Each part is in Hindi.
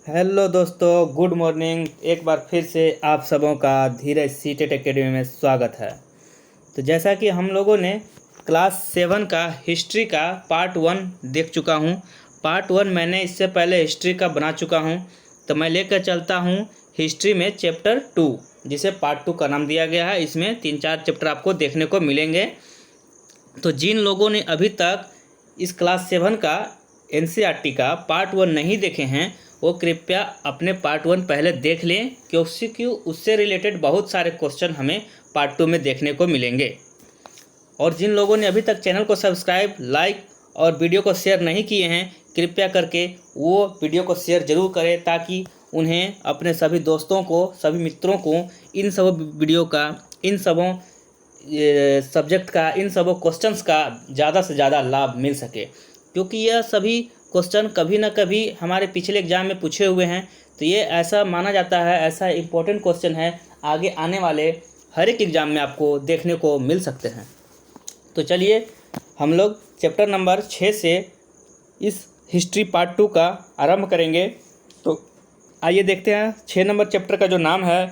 हेलो दोस्तों, गुड मॉर्निंग। एक बार फिर से आप सबों का धीरज सीटेट एकेडमी में स्वागत है। तो जैसा कि हम लोगों ने क्लास 7 का हिस्ट्री का पार्ट 1 देख चुका हूँ। पार्ट 1 मैंने इससे पहले हिस्ट्री का बना चुका हूँ। तो मैं लेकर चलता हूँ हिस्ट्री में चैप्टर 2, जिसे पार्ट 2 का नाम दिया गया है। इसमें 3-4 चैप्टर आपको देखने को मिलेंगे। तो जिन लोगों ने अभी तक इस क्लास 7 का एनसीईआरटी का पार्ट 1 नहीं देखे हैं, वो कृपया अपने पार्ट 1 पहले देख लें, क्योंकि उससे रिलेटेड बहुत सारे क्वेश्चन हमें पार्ट 2 में देखने को मिलेंगे। और जिन लोगों ने अभी तक चैनल को सब्सक्राइब, लाइक और वीडियो को शेयर नहीं किए हैं, कृपया करके वो वीडियो को शेयर ज़रूर करें, ताकि उन्हें अपने सभी दोस्तों को, सभी मित्रों को इन सब वीडियो का, इन सबों सब्जेक्ट का, इन सब क्वेश्चंस का ज़्यादा से ज़्यादा लाभ मिल सके। क्योंकि यह सभी क्वेश्चन कभी ना कभी हमारे पिछले एग्जाम में पूछे हुए हैं। तो ये ऐसा माना जाता है, ऐसा इम्पोर्टेंट क्वेश्चन है, आगे आने वाले हर एक एग्ज़ाम में आपको देखने को मिल सकते हैं। तो चलिए हम लोग चैप्टर नंबर 6 से इस हिस्ट्री पार्ट 2 का आरंभ करेंगे। तो आइए देखते हैं 6 नंबर चैप्टर का जो नाम है,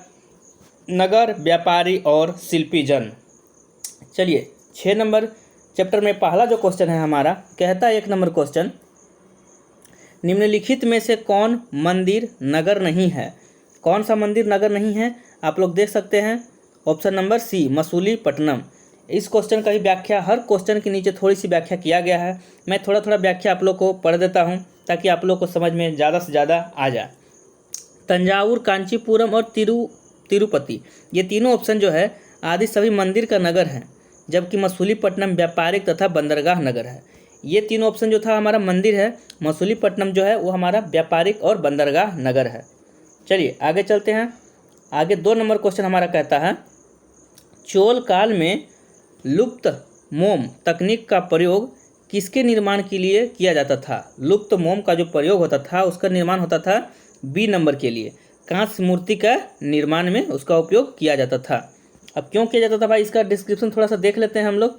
नगर, व्यापारी और शिल्पी जन। चलिए 6 नंबर चैप्टर में पहला जो क्वेश्चन है हमारा, कहता है 1 नंबर क्वेश्चन, निम्नलिखित में से कौन मंदिर नगर नहीं है? कौन सा मंदिर नगर नहीं है? आप लोग देख सकते हैं ऑप्शन नंबर सी, मसूलीपट्टनम। इस क्वेश्चन का ही व्याख्या हर क्वेश्चन के नीचे थोड़ी सी व्याख्या किया गया है। मैं थोड़ा थोड़ा व्याख्या आप लोग को पढ़ देता हूँ, ताकि आप लोग को समझ में ज़्यादा से ज़्यादा आ जाए। तंजावुर, कांचीपुरम और तिरुपति, ये तीनों ऑप्शन जो है आदि सभी मंदिर का नगर हैं, जबकि मसूलीपट्टनम व्यापारिक तथा बंदरगाह नगर है। ये तीनों ऑप्शन जो था हमारा मंदिर है, मसूलीपट्टनम जो है वो हमारा व्यापारिक और बंदरगाह नगर है। चलिए आगे चलते हैं। आगे 2 नंबर क्वेश्चन हमारा कहता है, चोल काल में लुप्त मोम तकनीक का प्रयोग किसके निर्माण के लिए किया जाता था? लुप्त मोम का जो प्रयोग होता था उसका निर्माण होता था बी नंबर के लिए, कांस्य मूर्ति का निर्माण में उसका उपयोग किया जाता था। अब क्यों किया जाता था भाई, इसका डिस्क्रिप्शन थोड़ा सा देख लेते हैं हम लोग।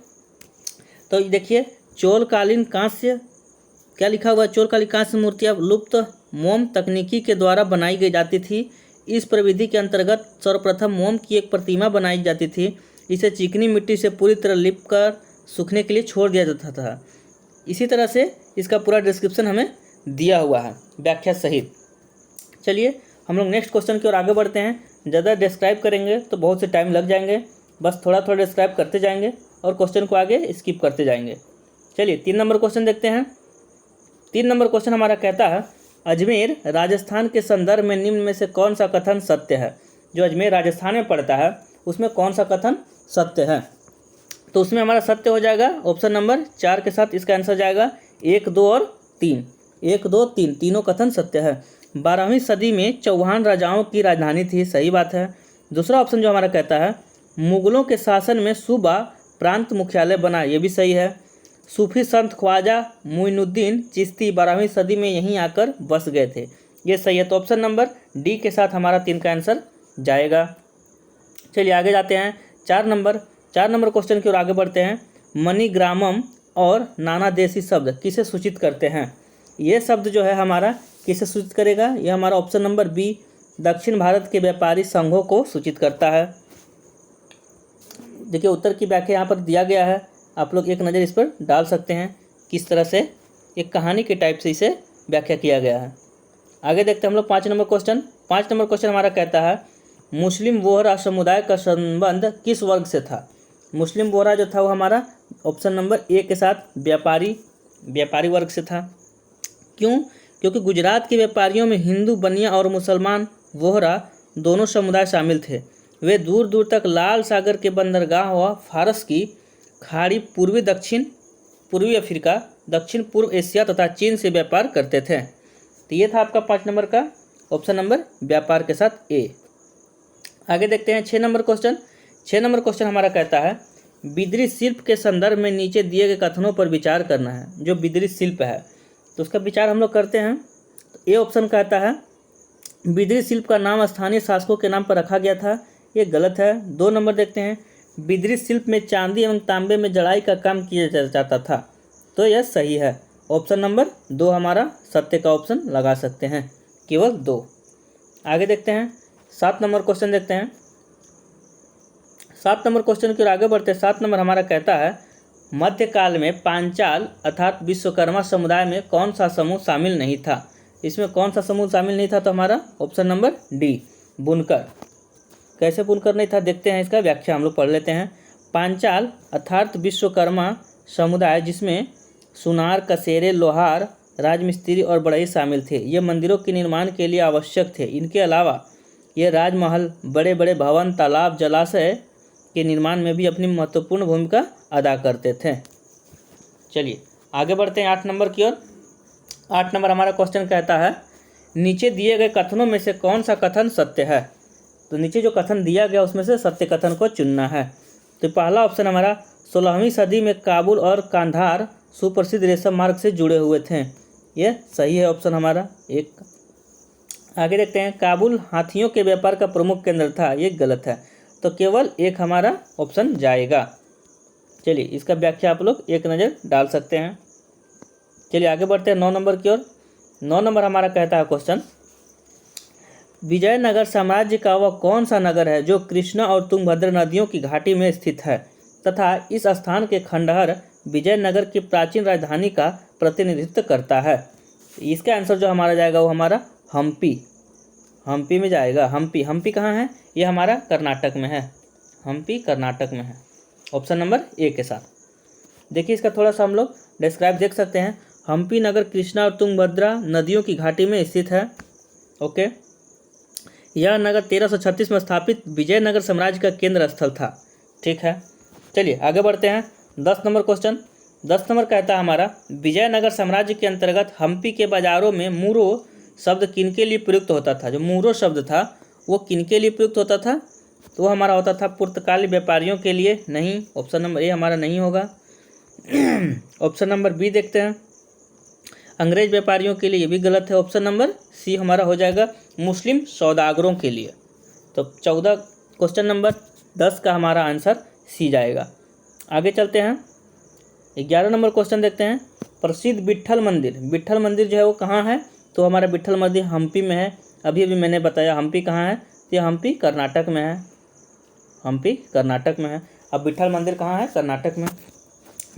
तो देखिए, चोलकालीन कांस्य, क्या लिखा हुआ है, चोलकालीन कांस्य मूर्तियाँ लुप्त मोम तकनीकी के द्वारा बनाई गई जाती थी। इस प्रविधि के अंतर्गत सर्वप्रथम मोम की एक प्रतिमा बनाई जाती थी। इसे चिकनी मिट्टी से पूरी तरह लिप कर सूखने के लिए छोड़ दिया जाता था। इसी तरह से इसका पूरा डिस्क्रिप्शन हमें दिया हुआ है व्याख्या सहित। चलिए हम लोग नेक्स्ट क्वेश्चन की ओर आगे बढ़ते हैं। ज़्यादा डिस्क्राइब करेंगे तो बहुत से टाइम लग जाएंगे, बस थोड़ा थोड़ा डिस्क्राइब करते जाएंगे और क्वेश्चन को आगे स्किप करते जाएंगे। चलिए 3 नंबर क्वेश्चन देखते हैं। 3 नंबर क्वेश्चन हमारा कहता है, अजमेर राजस्थान के संदर्भ में निम्न में से कौन सा कथन सत्य है? जो अजमेर राजस्थान में पड़ता है उसमें कौन सा कथन सत्य है? तो उसमें हमारा सत्य हो जाएगा ऑप्शन नंबर 4 के साथ इसका आंसर जाएगा 1, 2 और 3। 1, 2, 3 तीनों कथन सत्य है। 12वीं सदी में चौहान राजाओं की राजधानी थी, सही बात है। दूसरा ऑप्शन जो हमारा कहता है, मुगलों के शासन में सूबा प्रांत मुख्यालय बना, ये भी सही है। सूफी संत ख्वाजा मुइनुद्दीन चिश्ती 12वीं सदी में यहीं आकर बस गए थे, ये सही है। तो ऑप्शन नंबर डी के साथ हमारा 3 का आंसर जाएगा। चलिए आगे जाते हैं। 4 नंबर क्वेश्चन की ओर आगे बढ़ते हैं। मणिग्रामम और नानादेशी शब्द किसे सूचित करते हैं? ये शब्द जो है हमारा किसे सूचित करेगा? यह हमारा ऑप्शन नंबर बी, दक्षिण भारत के व्यापारी संघों को सूचित करता है। देखिए उत्तर की व्याख्या यहाँ पर दिया गया है, आप लोग एक नज़र इस पर डाल सकते हैं किस तरह से एक कहानी के टाइप से इसे व्याख्या किया गया है। आगे देखते हैं हम लोग 5 नंबर क्वेश्चन। 5 नंबर क्वेश्चन हमारा कहता है, मुस्लिम बोहरा समुदाय का संबंध किस वर्ग से था? मुस्लिम बोहरा जो था वो हमारा ऑप्शन नंबर ए के साथ व्यापारी वर्ग से था। क्यों? क्योंकि गुजरात के व्यापारियों में हिंदू बनिया और मुसलमान बोहरा दोनों समुदाय शामिल थे। वे दूर दूर तक लाल सागर के बंदरगाह व फारस की खाड़ी, पूर्वी अफ्रीका, दक्षिण पूर्व एशिया तथा चीन से व्यापार करते थे। तो ये था आपका 5 नंबर का ऑप्शन नंबर व्यापार के साथ ए। आगे देखते हैं 6 नंबर क्वेश्चन। 6 नंबर क्वेश्चन हमारा कहता है, बिदरी शिल्प के संदर्भ में नीचे दिए गए कथनों पर विचार करना है। जो बिदरी शिल्प है तो उसका विचार हम लोग करते हैं। तो ए ऑप्शन कहता है, बिदरी शिल्प का नाम स्थानीय शासकों के नाम पर रखा गया था, ये गलत है। 2 नंबर देखते हैं, बिदरी शिल्प में चांदी एवं तांबे में जड़ाई का काम किया जाता था, तो यह सही है। ऑप्शन नंबर 2 हमारा सत्य का ऑप्शन लगा सकते हैं। केवल 2। आगे देखते हैं 7 नंबर क्वेश्चन देखते हैं। 7 नंबर क्वेश्चन की ओर आगे बढ़ते हैं। 7 नंबर हमारा कहता है मध्यकाल में पांचाल अर्थात विश्वकर्मा समुदाय में कौन सा समूह शामिल नहीं था। इसमें कौन सा समूह शामिल नहीं था, तो हमारा ऑप्शन नंबर डी बुनकर। कैसे बुनकर नहीं था, देखते हैं इसका व्याख्या हम लोग पढ़ लेते हैं। पांचाल अर्थात विश्वकर्मा समुदाय जिसमें सुनार, कसेरे, लोहार, राजमिस्त्री और बढ़ई शामिल थे। ये मंदिरों के निर्माण के लिए आवश्यक थे। इनके अलावा ये राजमहल, बड़े बड़े भवन, तालाब, जलाशय के निर्माण में भी अपनी महत्वपूर्ण भूमिका अदा करते थे। चलिए आगे बढ़ते हैं 8 नंबर की ओर। 8 नंबर हमारा क्वेश्चन कहता है नीचे दिए गए कथनों में से कौन सा कथन सत्य है। तो नीचे जो कथन दिया गया उसमें से सत्य कथन को चुनना है। तो पहला ऑप्शन हमारा 16वीं सदी में काबुल और कांधार सुप्रसिद्ध रेशम मार्ग से जुड़े हुए थे। यह सही है ऑप्शन हमारा 1। आगे देखते हैं काबुल हाथियों के व्यापार का प्रमुख केंद्र था। ये गलत है, तो केवल 1 हमारा ऑप्शन जाएगा। चलिए इसका व्याख्या आप लोग एक नज़र डाल सकते हैं। चलिए आगे बढ़ते हैं 9 नंबर की ओर। 9 नंबर हमारा कहता है क्वेश्चन विजयनगर साम्राज्य का वह कौन सा नगर है जो कृष्णा और तुंगभद्र नदियों की घाटी में स्थित है तथा इस स्थान के खंडहर विजयनगर की प्राचीन राजधानी का प्रतिनिधित्व करता है। इसका आंसर जो हमारा जाएगा वो हमारा हम्पी में जाएगा। हम्पी कहाँ है, ये हमारा कर्नाटक में है। हम्पी कर्नाटक में है ऑप्शन नंबर ए के साथ। देखिए इसका थोड़ा सा हम लोग डिस्क्राइब देख सकते हैं। हम्पी नगर कृष्णा और तुंगभद्रा नदियों की घाटी में स्थित है। ओके, यह नगर 1336 में स्थापित विजयनगर साम्राज्य का केंद्र स्थल था। ठीक है, चलिए आगे बढ़ते हैं 10 नंबर क्वेश्चन। 10 नंबर कहता है हमारा विजयनगर साम्राज्य के अंतर्गत हम्पी के बाजारों में मूरो शब्द किनके लिए प्रयुक्त होता था। जो मूरो शब्द था वो किनके लिए प्रयुक्त होता था, तो वो हमारा होता था पुर्तगाली व्यापारियों के लिए। नहीं, ऑप्शन नंबर ए हमारा नहीं होगा। ऑप्शन नंबर बी देखते हैं अंग्रेज व्यापारियों के लिए, ये भी गलत है। ऑप्शन नंबर सी हमारा हो जाएगा मुस्लिम सौदागरों के लिए। तो 14 क्वेश्चन नंबर 10 का हमारा आंसर सी जाएगा। आगे चलते हैं 11 नंबर क्वेश्चन देखते हैं प्रसिद्ध विट्ठल मंदिर जो है वो कहाँ है, तो हमारा विट्ठल मंदिर हम्पी में है। अभी मैंने बताया हम्पी कहाँ है, तो हम्पी कर्नाटक में है। हम्पी कर्नाटक में है। अब विट्ठल मंदिर कहाँ है, कर्नाटक में।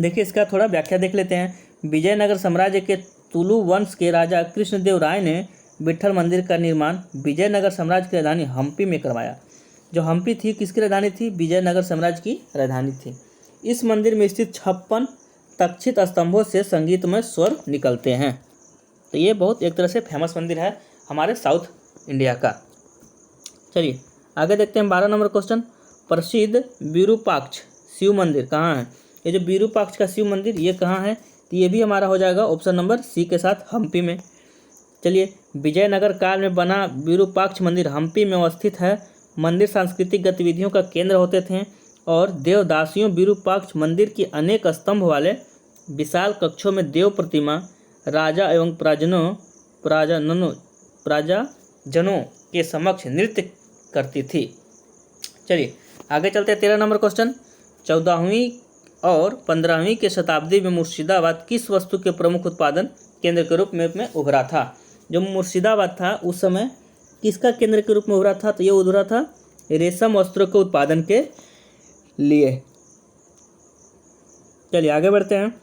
देखिए इसका थोड़ा व्याख्या देख लेते हैं। विजयनगर साम्राज्य के तुलु वंश के राजा कृष्णदेव राय ने विट्ठल मंदिर का निर्माण विजयनगर साम्राज्य की राजधानी हम्पी में करवाया। जो हम्पी थी किसकी राजधानी थी, विजयनगर साम्राज्य की राजधानी थी। इस मंदिर में स्थित 56 तक्षित स्तंभों से संगीतमय स्वर निकलते हैं। तो ये बहुत एक तरह से फेमस मंदिर है हमारे साउथ इंडिया का। चलिए आगे देखते हैं 12 नंबर क्वेश्चन प्रसिद्ध विरूपाक्ष शिव मंदिर कहाँ है। ये जो विरूपाक्ष का शिव मंदिर ये कहाँ है, तो ये भी हमारा हो जाएगा ऑप्शन नंबर सी के साथ हम्पी में। चलिए विजयनगर काल में बना विरूपाक्ष मंदिर हम्पी में अवस्थित है। मंदिर सांस्कृतिक गतिविधियों का केंद्र होते थे और देवदासियों विरूपाक्ष मंदिर की अनेक स्तंभ वाले विशाल कक्षों में देव प्रतिमा राजा एवं प्रजाजनों के समक्ष नृत्य करती थी। चलिए आगे चलते हैं 13 नंबर क्वेश्चन 14वीं और 15वीं के शताब्दी में मुर्शिदाबाद किस वस्तु के प्रमुख उत्पादन केंद्र के रूप में उभरा था। जो मुर्शिदाबाद था उस समय किसका केंद्र के रूप में उभरा था, तो ये उभरा था रेशम वस्त्रों के उत्पादन के लिए। चलिए आगे बढ़ते हैं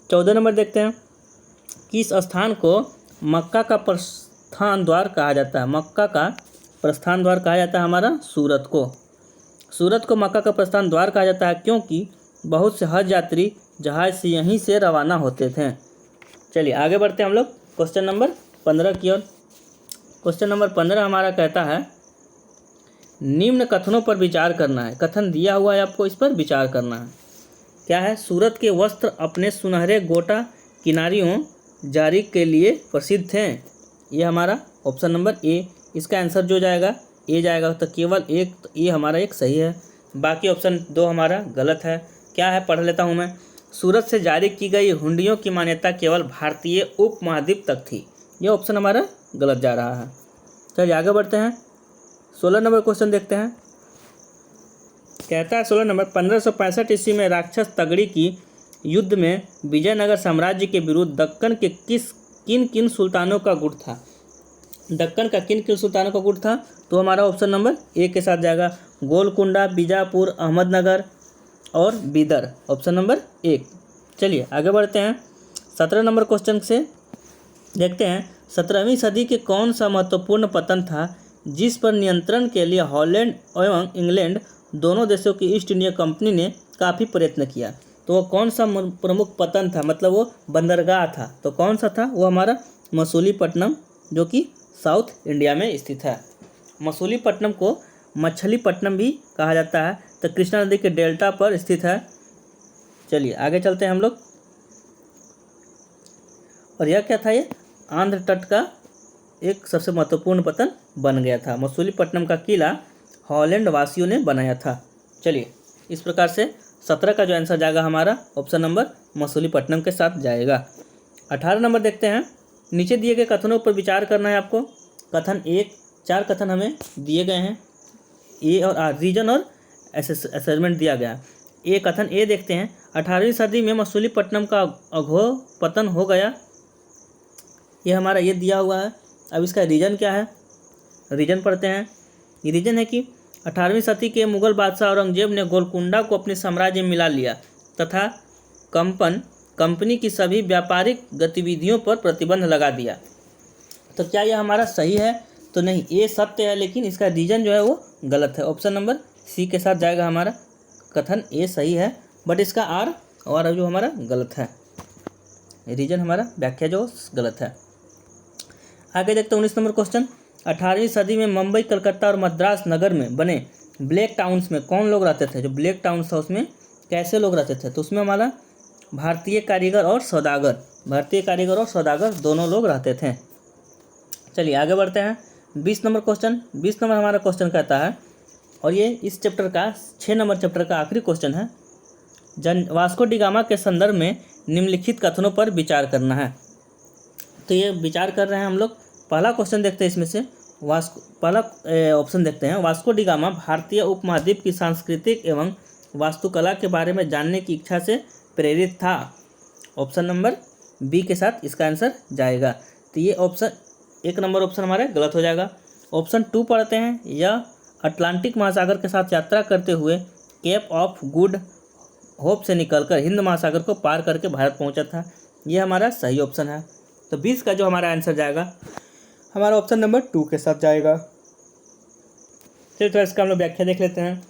14 नंबर देखते हैं किस स्थान को मक्का का प्रस्थान द्वार कहा जाता है। मक्का का प्रस्थान द्वार कहा जाता है हमारा सूरत को मक्का का प्रस्थान द्वार कहा जाता है क्योंकि बहुत से हज यात्री जहाज से यहीं से रवाना होते थे। चलिए आगे बढ़ते हैं हम लोग क्वेश्चन नंबर 15 की ओर। क्वेश्चन नंबर 15 हमारा कहता है निम्न कथनों पर विचार करना है। कथन दिया हुआ है आपको, इस पर विचार करना है। क्या है, सूरत के वस्त्र अपने सुनहरे गोटा किनारियों जारी के लिए प्रसिद्ध थे। ये हमारा ऑप्शन नंबर ए, इसका आंसर जो जाएगा ए जाएगा। तो केवल एक, तो ये हमारा एक सही है, बाकी ऑप्शन 2 हमारा गलत है। क्या है, पढ़ लेता हूँ मैं। सूरत से जारी की गई हुंडियों की मान्यता केवल भारतीय उपमहाद्वीप तक थी। ये ऑप्शन हमारा गलत जा रहा है। चलिए आगे बढ़ते हैं 16 नंबर क्वेश्चन देखते हैं। कहता है 16 नंबर 1565 ईस्वी में राक्षस तगड़ी की युद्ध में विजयनगर साम्राज्य के विरुद्ध दक्कन के किन किन सुल्तानों का गुट था। दक्कन का किन किन सुल्तानों का गुट था, तो हमारा ऑप्शन नंबर ए के साथ जाएगा। गोलकुंडा, बीजापुर, अहमदनगर और बीदर, ऑप्शन नंबर 1। चलिए आगे बढ़ते हैं 17 नंबर क्वेश्चन से। देखते हैं 17वीं सदी के कौन सा महत्वपूर्ण पतन था जिस पर नियंत्रण के लिए हॉलैंड एवं इंग्लैंड दोनों देशों की ईस्ट इंडिया कंपनी ने काफ़ी प्रयत्न किया। तो वो कौन सा प्रमुख पतन था, मतलब वो बंदरगाह था, तो कौन सा था, वो हमारा मसूलीपट्टनम, जो कि साउथ इंडिया में स्थित है। मसूलीपट्टनम को मछलीपट्टनम भी कहा जाता है, तो कृष्णा नदी के डेल्टा पर स्थित है। चलिए आगे चलते हैं हम लोग। और यह क्या था, ये आंध्र तट का एक सबसे महत्वपूर्ण पतन बन गया था। मसूलीपट्टनम का किला हॉलैंड वासियों ने बनाया था। चलिए इस प्रकार से 17 का जो आंसर जाएगा हमारा ऑप्शन नंबर मसूलीपट्टनम के साथ जाएगा। 18 नंबर देखते हैं। नीचे दिए गए कथनों पर विचार करना है आपको। कथन 1, 4 कथन हमें दिए गए हैं, ए और आर, रीजन और असेसमेंट दिया गया। ए कथन ए देखते हैं, 18वीं सदी में मसूलीपट्टनम का अघोर पतन हो गया। ये हमारा ये दिया हुआ है। अब इसका रीजन क्या है, रीजन पढ़ते हैं। ये रीजन है कि 18वीं सदी के मुगल बादशाह औरंगजेब ने गोलकुंडा को अपने साम्राज्य में मिला लिया तथा कंपनी की सभी व्यापारिक गतिविधियों पर प्रतिबंध लगा दिया। तो क्या यह हमारा सही है, तो नहीं, ये सत्य है, लेकिन इसका रीजन जो है वो गलत है। ऑप्शन नंबर सी के साथ जाएगा हमारा। कथन ए सही है, बट इसका आर और जो हमारा गलत है, रीजन हमारा व्याख्या जो गलत है। आगे देखते हैं 19 नंबर क्वेश्चन। 18वीं सदी में मुंबई, कलकत्ता और मद्रास नगर में बने ब्लैक टाउन्स में कौन लोग रहते थे। जो ब्लैक टाउन्स था उसमें कैसे लोग रहते थे, तो उसमें हमारा भारतीय कारीगर और सौदागर दोनों लोग रहते थे। चलिए आगे बढ़ते हैं 20 नंबर क्वेश्चन। 20 नंबर हमारा क्वेश्चन कहता है, और ये इस चैप्टर का 6 नंबर चैप्टर का आखिरी क्वेश्चन है। वास्को डी गामा के संदर्भ में निम्नलिखित कथनों पर विचार करना है। तो ये विचार कर रहे हैं हम लोग। पहला क्वेश्चन देखते हैं इसमें से। पहला ऑप्शन देखते हैं, वास्को डी गामा भारतीय उपमहाद्वीप की सांस्कृतिक एवं वास्तुकला के बारे में जानने की इच्छा से प्रेरित था। ऑप्शन नंबर बी के साथ इसका आंसर जाएगा। तो ये ऑप्शन 1 नंबर ऑप्शन हमारा गलत हो जाएगा। ऑप्शन 2 पढ़ते हैं, यह अटलांटिक महासागर के साथ यात्रा करते हुए केप ऑफ गुड होप से निकलकर हिंद महासागर को पार करके भारत पहुंचा था। ये हमारा सही ऑप्शन है। तो 20 का जो हमारा आंसर जाएगा हमारा ऑप्शन नंबर 2 के साथ जाएगा। चलिए तो इसका हम लोग व्याख्या देख लेते हैं।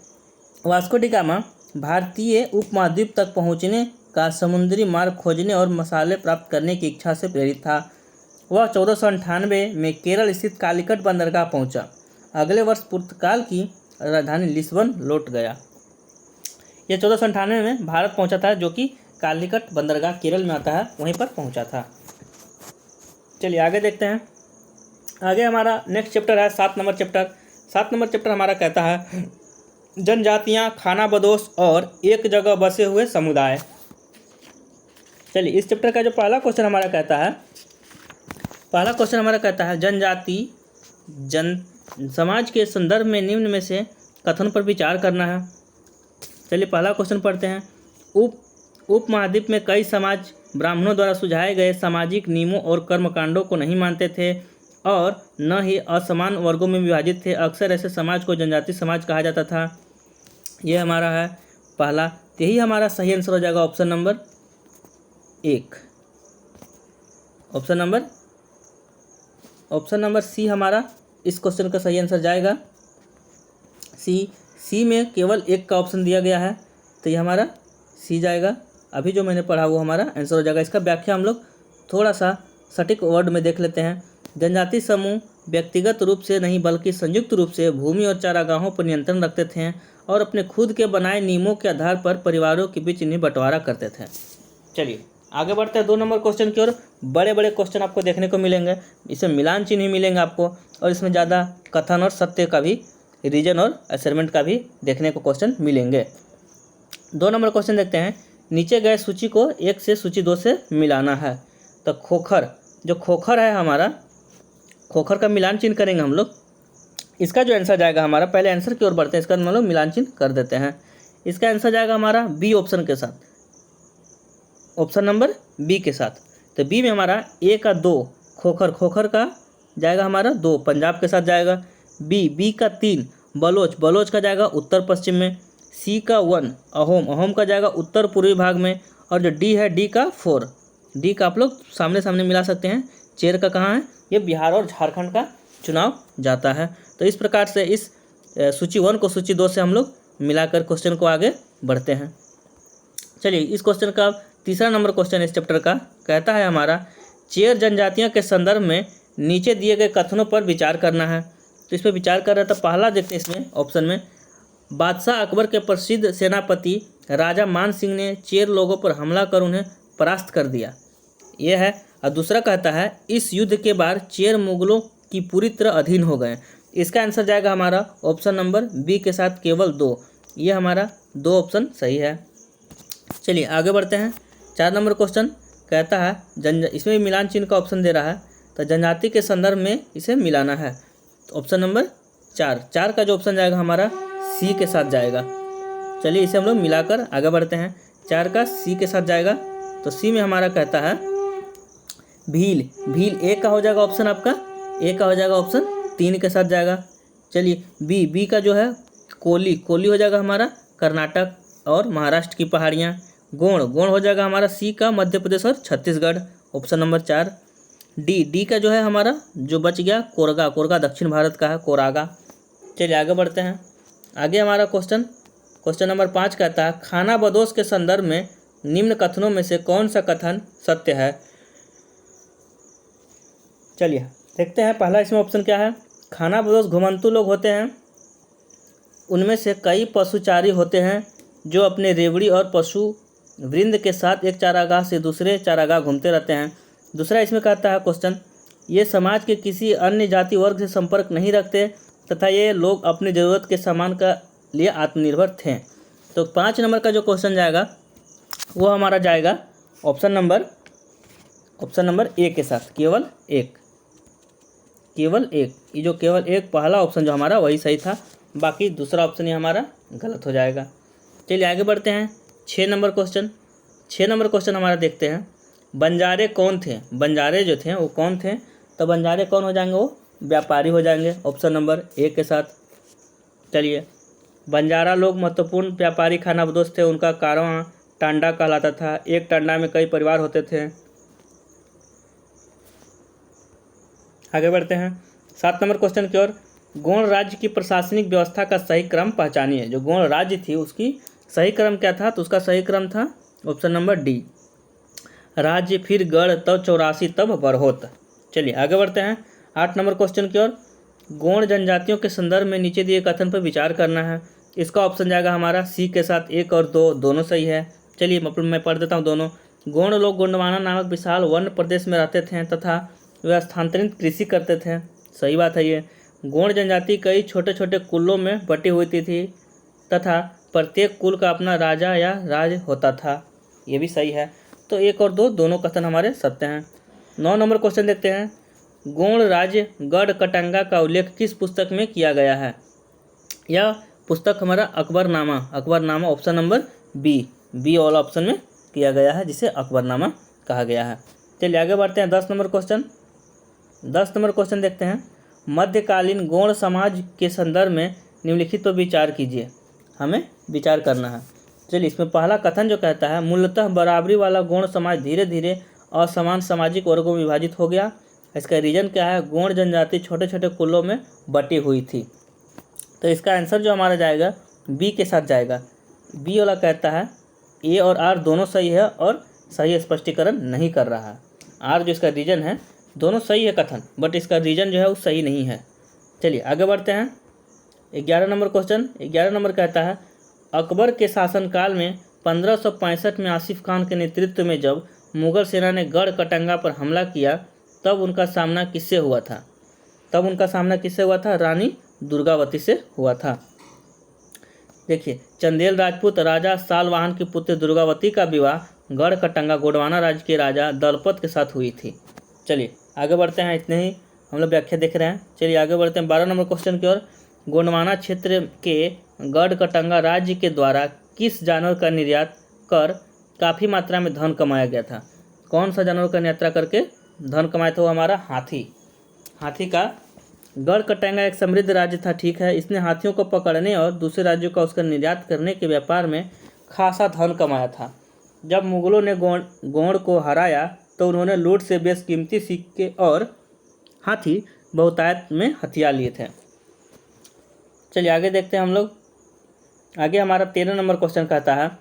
वास्को डी गामा भारतीय उपमहाद्वीप तक पहुंचने का समुद्री मार्ग खोजने और मसाले प्राप्त करने की इच्छा से प्रेरित था। वह 1498 में केरल स्थित कालीकट बंदरगाह पहुंचा। अगले वर्ष पुर्तगाल की राजधानी लिस्बन लौट गया। यह 1498 में भारत पहुंचा था, जो कि कालीकट बंदरगाह केरल में आता है, वहीं पर पहुंचा था। चलिए आगे देखते हैं। आगे हमारा नेक्स्ट चैप्टर है 7 नंबर चैप्टर। 7 नंबर चैप्टर हमारा कहता है जनजातियां, खानाबदोश और एक जगह बसे हुए समुदाय। चलिए इस चैप्टर का जो पहला क्वेश्चन हमारा कहता है जनजाति समाज के संदर्भ में निम्न में से कथन पर विचार करना है। चलिए पहला क्वेश्चन पढ़ते हैं। उपमहाद्वीप में कई समाज ब्राह्मणों द्वारा सुझाए गए सामाजिक नियमों और कर्मकांडों को नहीं मानते थे और न ही असमान वर्गों में विभाजित थे। अक्सर ऐसे समाज को जनजाति समाज कहा जाता था। यह हमारा है पहला, यही हमारा सही आंसर हो जाएगा option number 1। Option number C हमारा इस क्वेश्चन का सही आंसर जाएगा। सी में केवल 1 का ऑप्शन दिया गया है, तो ये हमारा सी जाएगा। अभी जो मैंने पढ़ा वो हमारा आंसर हो जाएगा। इसका व्याख्या हम लोग थोड़ा सा सटीक वर्ड में देख लेते हैं। जनजाति समूह व्यक्तिगत रूप से नहीं बल्कि संयुक्त रूप से भूमि और चारागाहों पर नियंत्रण रखते थे और अपने खुद के बनाए नियमों के आधार पर परिवारों के बीच इन्हें बंटवारा करते थे। चलिए आगे बढ़ते हैं 2 नंबर क्वेश्चन की ओर। बड़े बड़े क्वेश्चन आपको देखने को मिलेंगे, इसमें मिलान चिन्ह ही मिलेंगे आपको, और इसमें ज़्यादा कथन और सत्य का भी, रीजन और असाइनमेंट का भी देखने को क्वेश्चन मिलेंगे। 2 नंबर क्वेश्चन देखते हैं। नीचे गए सूची को 1 से सूची 2 से मिलाना है। तो खोखर है हमारा, खोखर का मिलान चिन्ह करेंगे हम लोग। इसका जो आंसर जाएगा हमारा, पहले आंसर की ओर बढ़ते हैं, इसका हम लोग मिलान चिन्ह कर देते हैं। इसका आंसर जाएगा हमारा बी ऑप्शन के साथ, ऑप्शन नंबर बी के साथ। तो बी में हमारा 1 का 2 खोखर का जाएगा हमारा 2 पंजाब के साथ जाएगा। बी का 3 बलोच का जाएगा उत्तर पश्चिम में। सी का 1 अहोम का जाएगा उत्तर पूर्वी भाग में। और जो डी है डी का 4, डी का आप लोग सामने सामने मिला सकते हैं। चेर का कहाँ है, ये बिहार और झारखंड का चुनाव जाता है। तो इस प्रकार से इस सूची 1 को सूची 2 से हम लोग मिलाकर क्वेश्चन को आगे बढ़ते हैं। चलिए इस क्वेश्चन का तीसरा नंबर क्वेश्चन इस चैप्टर का कहता है हमारा चेर जनजातियों के संदर्भ में नीचे दिए गए कथनों पर विचार करना है। तो इस पर विचार कर रहा था। पहला देखते हैं इसमें ऑप्शन में, बादशाह अकबर के प्रसिद्ध सेनापति राजा मान सिंह ने चेर लोगों पर हमला कर उन्हें परास्त कर दिया, यह है। और दूसरा कहता है इस युद्ध के बाद चेर मुगलों की पूरी तरह अधीन हो गए। इसका आंसर जाएगा हमारा ऑप्शन नंबर बी के साथ केवल 2। ये हमारा 2 ऑप्शन सही है। चलिए आगे बढ़ते हैं। 4 नंबर क्वेश्चन कहता है इसमें भी मिलान चिन्ह का ऑप्शन दे रहा है, तो जनजाति के संदर्भ में इसे मिलाना है। तो ऑप्शन नंबर 4 का जो ऑप्शन जाएगा हमारा सी के साथ जाएगा। चलिए इसे हम लोग मिलाकर आगे बढ़ते हैं। 4 का सी के साथ जाएगा। तो सी में हमारा कहता है भील ए का हो जाएगा ऑप्शन आपका, ए का हो जाएगा ऑप्शन 3 के साथ जाएगा। चलिए बी का जो है कोली हो जाएगा हमारा कर्नाटक और महाराष्ट्र की पहाड़ियाँ। गोंड हो जाएगा हमारा सी का मध्य प्रदेश और छत्तीसगढ़, ऑप्शन नंबर 4। डी का जो है हमारा जो बच गया कोरगा दक्षिण भारत का है, कोरागा। चलिए आगे बढ़ते हैं। आगे हमारा क्वेश्चन नंबर 5 कहता है खाना बदोश के संदर्भ में निम्न कथनों में से कौन सा कथन सत्य है। चलिए देखते हैं। पहला इसमें ऑप्शन क्या है, खाना बदोश घुमंतु लोग होते हैं, उनमें से कई पशुचारी होते हैं जो अपने रेवड़ी और पशु वृंद के साथ एक चारागाह से दूसरे चारागाह घूमते रहते हैं। दूसरा इसमें कहता है क्वेश्चन, ये समाज के किसी अन्य जाति वर्ग से संपर्क नहीं रखते तथा ये लोग अपनी ज़रूरत के सामान का लिए आत्मनिर्भर थे। तो 5 नंबर का जो क्वेश्चन जाएगा वो हमारा जाएगा ऑप्शन नंबर ए के साथ, केवल एक। ये जो केवल एक पहला ऑप्शन जो हमारा वही सही था, बाकी दूसरा ऑप्शन ही हमारा गलत हो जाएगा। चलिए आगे बढ़ते हैं। 6 नंबर क्वेश्चन हमारा देखते हैं। बंजारे कौन थे, बंजारे जो थे वो कौन थे। तो बंजारे कौन हो जाएंगे, वो व्यापारी हो जाएंगे, ऑप्शन नंबर ए के साथ। चलिए बंजारा लोग महत्वपूर्ण व्यापारी खानाबदोश थे, उनका कारवां टांडा कहलाता था, एक टांडा में कई परिवार होते थे। आगे बढ़ते हैं 7 नंबर क्वेश्चन की ओर। गोंड राज्य की प्रशासनिक व्यवस्था का सही क्रम पहचानिए। जो गोंड राज्य थी उसकी सही क्रम क्या था, तो उसका सही क्रम था ऑप्शन नंबर डी, राज्य फिर गढ़ तब 84 तब बरहोत। चलिए आगे बढ़ते हैं 8 नंबर क्वेश्चन की ओर। गोंड जनजातियों के संदर्भ में नीचे दिए कथन पर विचार करना है। इसका ऑप्शन जाएगा हमारा सी के साथ 1 और 2 दोनों सही है। चलिए मैं पढ़ देता हूँ दोनों। गोंड लोग गोंडवाना नामक विशाल वन प्रदेश में रहते थे तथा वे स्थानांतरित कृषि करते थे, सही बात है ये। गोंड जनजाति कई छोटे छोटे कुलों में बटी हुई थी तथा प्रत्येक कुल का अपना राजा या राज होता था, ये भी सही है। तो 1 और 2 दोनों कथन हमारे सत्य हैं। 9 नंबर क्वेश्चन देखते हैं। गोंड राज्य गढ़ कटंगा का उल्लेख किस पुस्तक में किया गया है। यह पुस्तक हमारा अकबरनामा ऑप्शन नंबर बी वाला ऑप्शन में किया गया है, जिसे अकबरनामा कहा गया है। चलिए आगे बढ़ते हैं 10 नंबर क्वेश्चन देखते हैं। मध्यकालीन गोंड समाज के संदर्भ में निम्नलिखित पर विचार कीजिए, हमें विचार करना है। चलिए इसमें पहला कथन जो कहता है मूलतः बराबरी वाला गोंड समाज धीरे धीरे असमान सामाजिक वर्गों में विभाजित हो गया। इसका रीजन क्या है, गोंड जनजाति छोटे छोटे कुलों में बटी हुई थी। तो इसका आंसर जो हमारा जाएगा बी के साथ जाएगा। बी वाला कहता है ए और आर दोनों सही है और सही स्पष्टीकरण नहीं कर रहा है। आर जो इसका रीजन है, दोनों सही है कथन, बट इसका रीजन जो है वो सही नहीं है। चलिए आगे बढ़ते हैं 11 नंबर क्वेश्चन। 11 नंबर कहता है अकबर के शासनकाल में 1565 में आसिफ खान के नेतृत्व में जब मुगल सेना ने गढ़ कटंगा पर हमला किया तब उनका सामना किससे हुआ था। रानी दुर्गावती से हुआ था। देखिए चंदेल राजपूत राजा सालवाहन की पुत्र दुर्गावती का विवाह गढ़ कटंगा गोंडवाना राज्य के राजा दलपत के साथ हुई थी। चलिए आगे बढ़ते हैं, इतने ही हम लोग व्याख्या देख रहे हैं। चलिए आगे बढ़ते हैं 12 नंबर क्वेश्चन की ओर। गोंडवाना क्षेत्र के गढ़ कटंगा राज्य के द्वारा किस जानवर का निर्यात कर काफ़ी मात्रा में धन कमाया गया था। कौन सा जानवर का यात्रा करके धन कमाया था, वो हमारा हाथी का गढ़ कटेंगा एक समृद्ध राज्य था, ठीक है। इसने हाथियों को पकड़ने और दूसरे राज्यों का उसका निर्यात करने के व्यापार में खासा धन कमाया था। जब मुगलों ने गोंड को हराया तो उन्होंने लूट से बेशकीमती सिक्के और हाथी बहुतायत में हथियार लिए थे। चलिए आगे देखते हैं हम लोग। आगे हमारा 13 नंबर क्वेश्चन कहता है,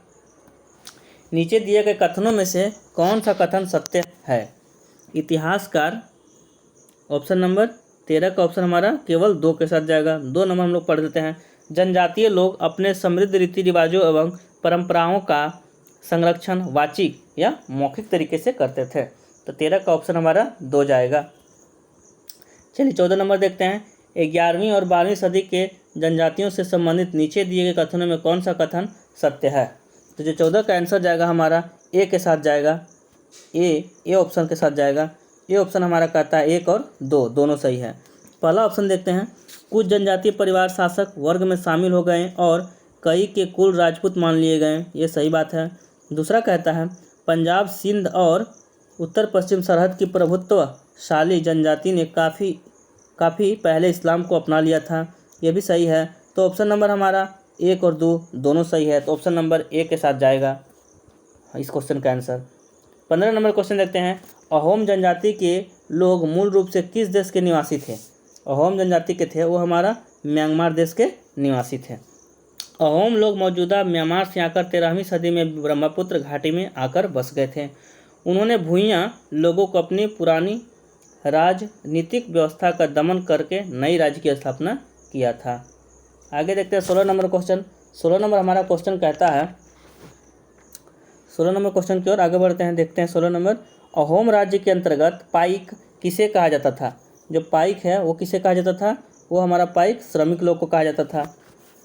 नीचे दिए गए कथनों में से कौन सा कथन सत्य है। इतिहासकार, ऑप्शन नंबर 13 का ऑप्शन हमारा केवल 2 के साथ जाएगा। 2 नंबर हम लोग पढ़ देते हैं। जनजातीय लोग अपने समृद्ध रीति रिवाजों एवं परंपराओं का संरक्षण वाचिक या मौखिक तरीके से करते थे। तो 13 का ऑप्शन हमारा 2 जाएगा। चलिए 14 नंबर देखते हैं। 11वीं और 12वीं सदी के जनजातियों से संबंधित नीचे दिए गए कथनों में कौन सा कथन सत्य है। तो जो 14 का आंसर जाएगा हमारा ए के साथ जाएगा। ए ऑप्शन के साथ जाएगा। ए ऑप्शन हमारा कहता है 1 और 2 दोनों सही है। पहला ऑप्शन देखते हैं। कुछ जनजातीय परिवार शासक वर्ग में शामिल हो गए और कई के कुल राजपूत मान लिए गए, ये सही बात है। दूसरा कहता है पंजाब, सिंध और उत्तर पश्चिम सरहद की प्रभुत्वशाली जनजाति ने काफ़ी पहले इस्लाम को अपना लिया था, ये भी सही है। तो ऑप्शन नंबर हमारा 1 और 2 दोनों सही है। तो ऑप्शन नंबर ए के साथ जाएगा इस क्वेश्चन का आंसर। 15 नंबर क्वेश्चन देखते हैं। अहोम जनजाति के लोग मूल रूप से किस देश के निवासी थे। अहोम जनजाति के थे वो हमारा म्यांमार देश के निवासी थे। अहोम लोग मौजूदा म्यांमार से आकर 13वीं सदी में ब्रह्मपुत्र घाटी में आकर बस गए थे। उन्होंने भूइयाँ लोगों को अपनी पुरानी राजनीतिक व्यवस्था का दमन करके नई राज्य की स्थापना किया था। आगे देखते हैं 16 नंबर क्वेश्चन। 16 नंबर हमारा क्वेश्चन कहता है, 16 नंबर क्वेश्चन की ओर आगे बढ़ते हैं। देखते हैं 16 नंबर। अहोम राज्य के अंतर्गत पाइक किसे कहा जाता था। जो पाइक है वो किसे कहा जाता था, वो हमारा पाइक श्रमिक लोग को कहा जाता था।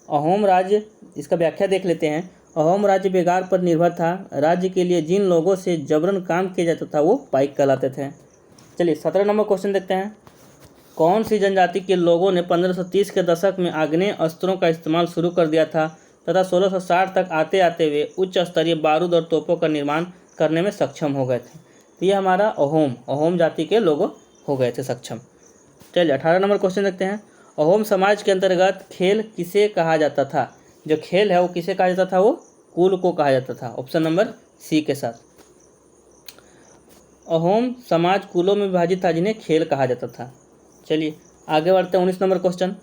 अहोम राज्य, इसका व्याख्या देख लेते हैं। अहोम राज्य बेगार पर निर्भर था। राज्य के लिए जिन लोगों से जबरन काम किया जाता था वो पाइक कहलाते थे। चलिए 17 नंबर क्वेश्चन देखते हैं। कौन सी जनजाति के लोगों ने 1530 के दशक में आग्नेय अस्त्रों का इस्तेमाल शुरू कर दिया था तथा 1660 तक आते आते वे उच्च स्तरीय बारूद और तोपों का निर्माण करने में सक्षम हो गए थे। तो ये हमारा अहोम जाति के लोग हो गए थे सक्षम। चलिए 18 नंबर क्वेश्चन देखते हैं। अहोम समाज के अंतर्गत खेल किसे कहा जाता था। जो खेल है वो किसे कहा जाता था, वो कुल को कहा जाता था। ऑप्शन नंबर सी के साथ। अहोम समाज कुलों में विभाजित था जिन्हें खेल कहा जाता था। चलिए आगे बढ़ते हैं 19 नंबर क्वेश्चन।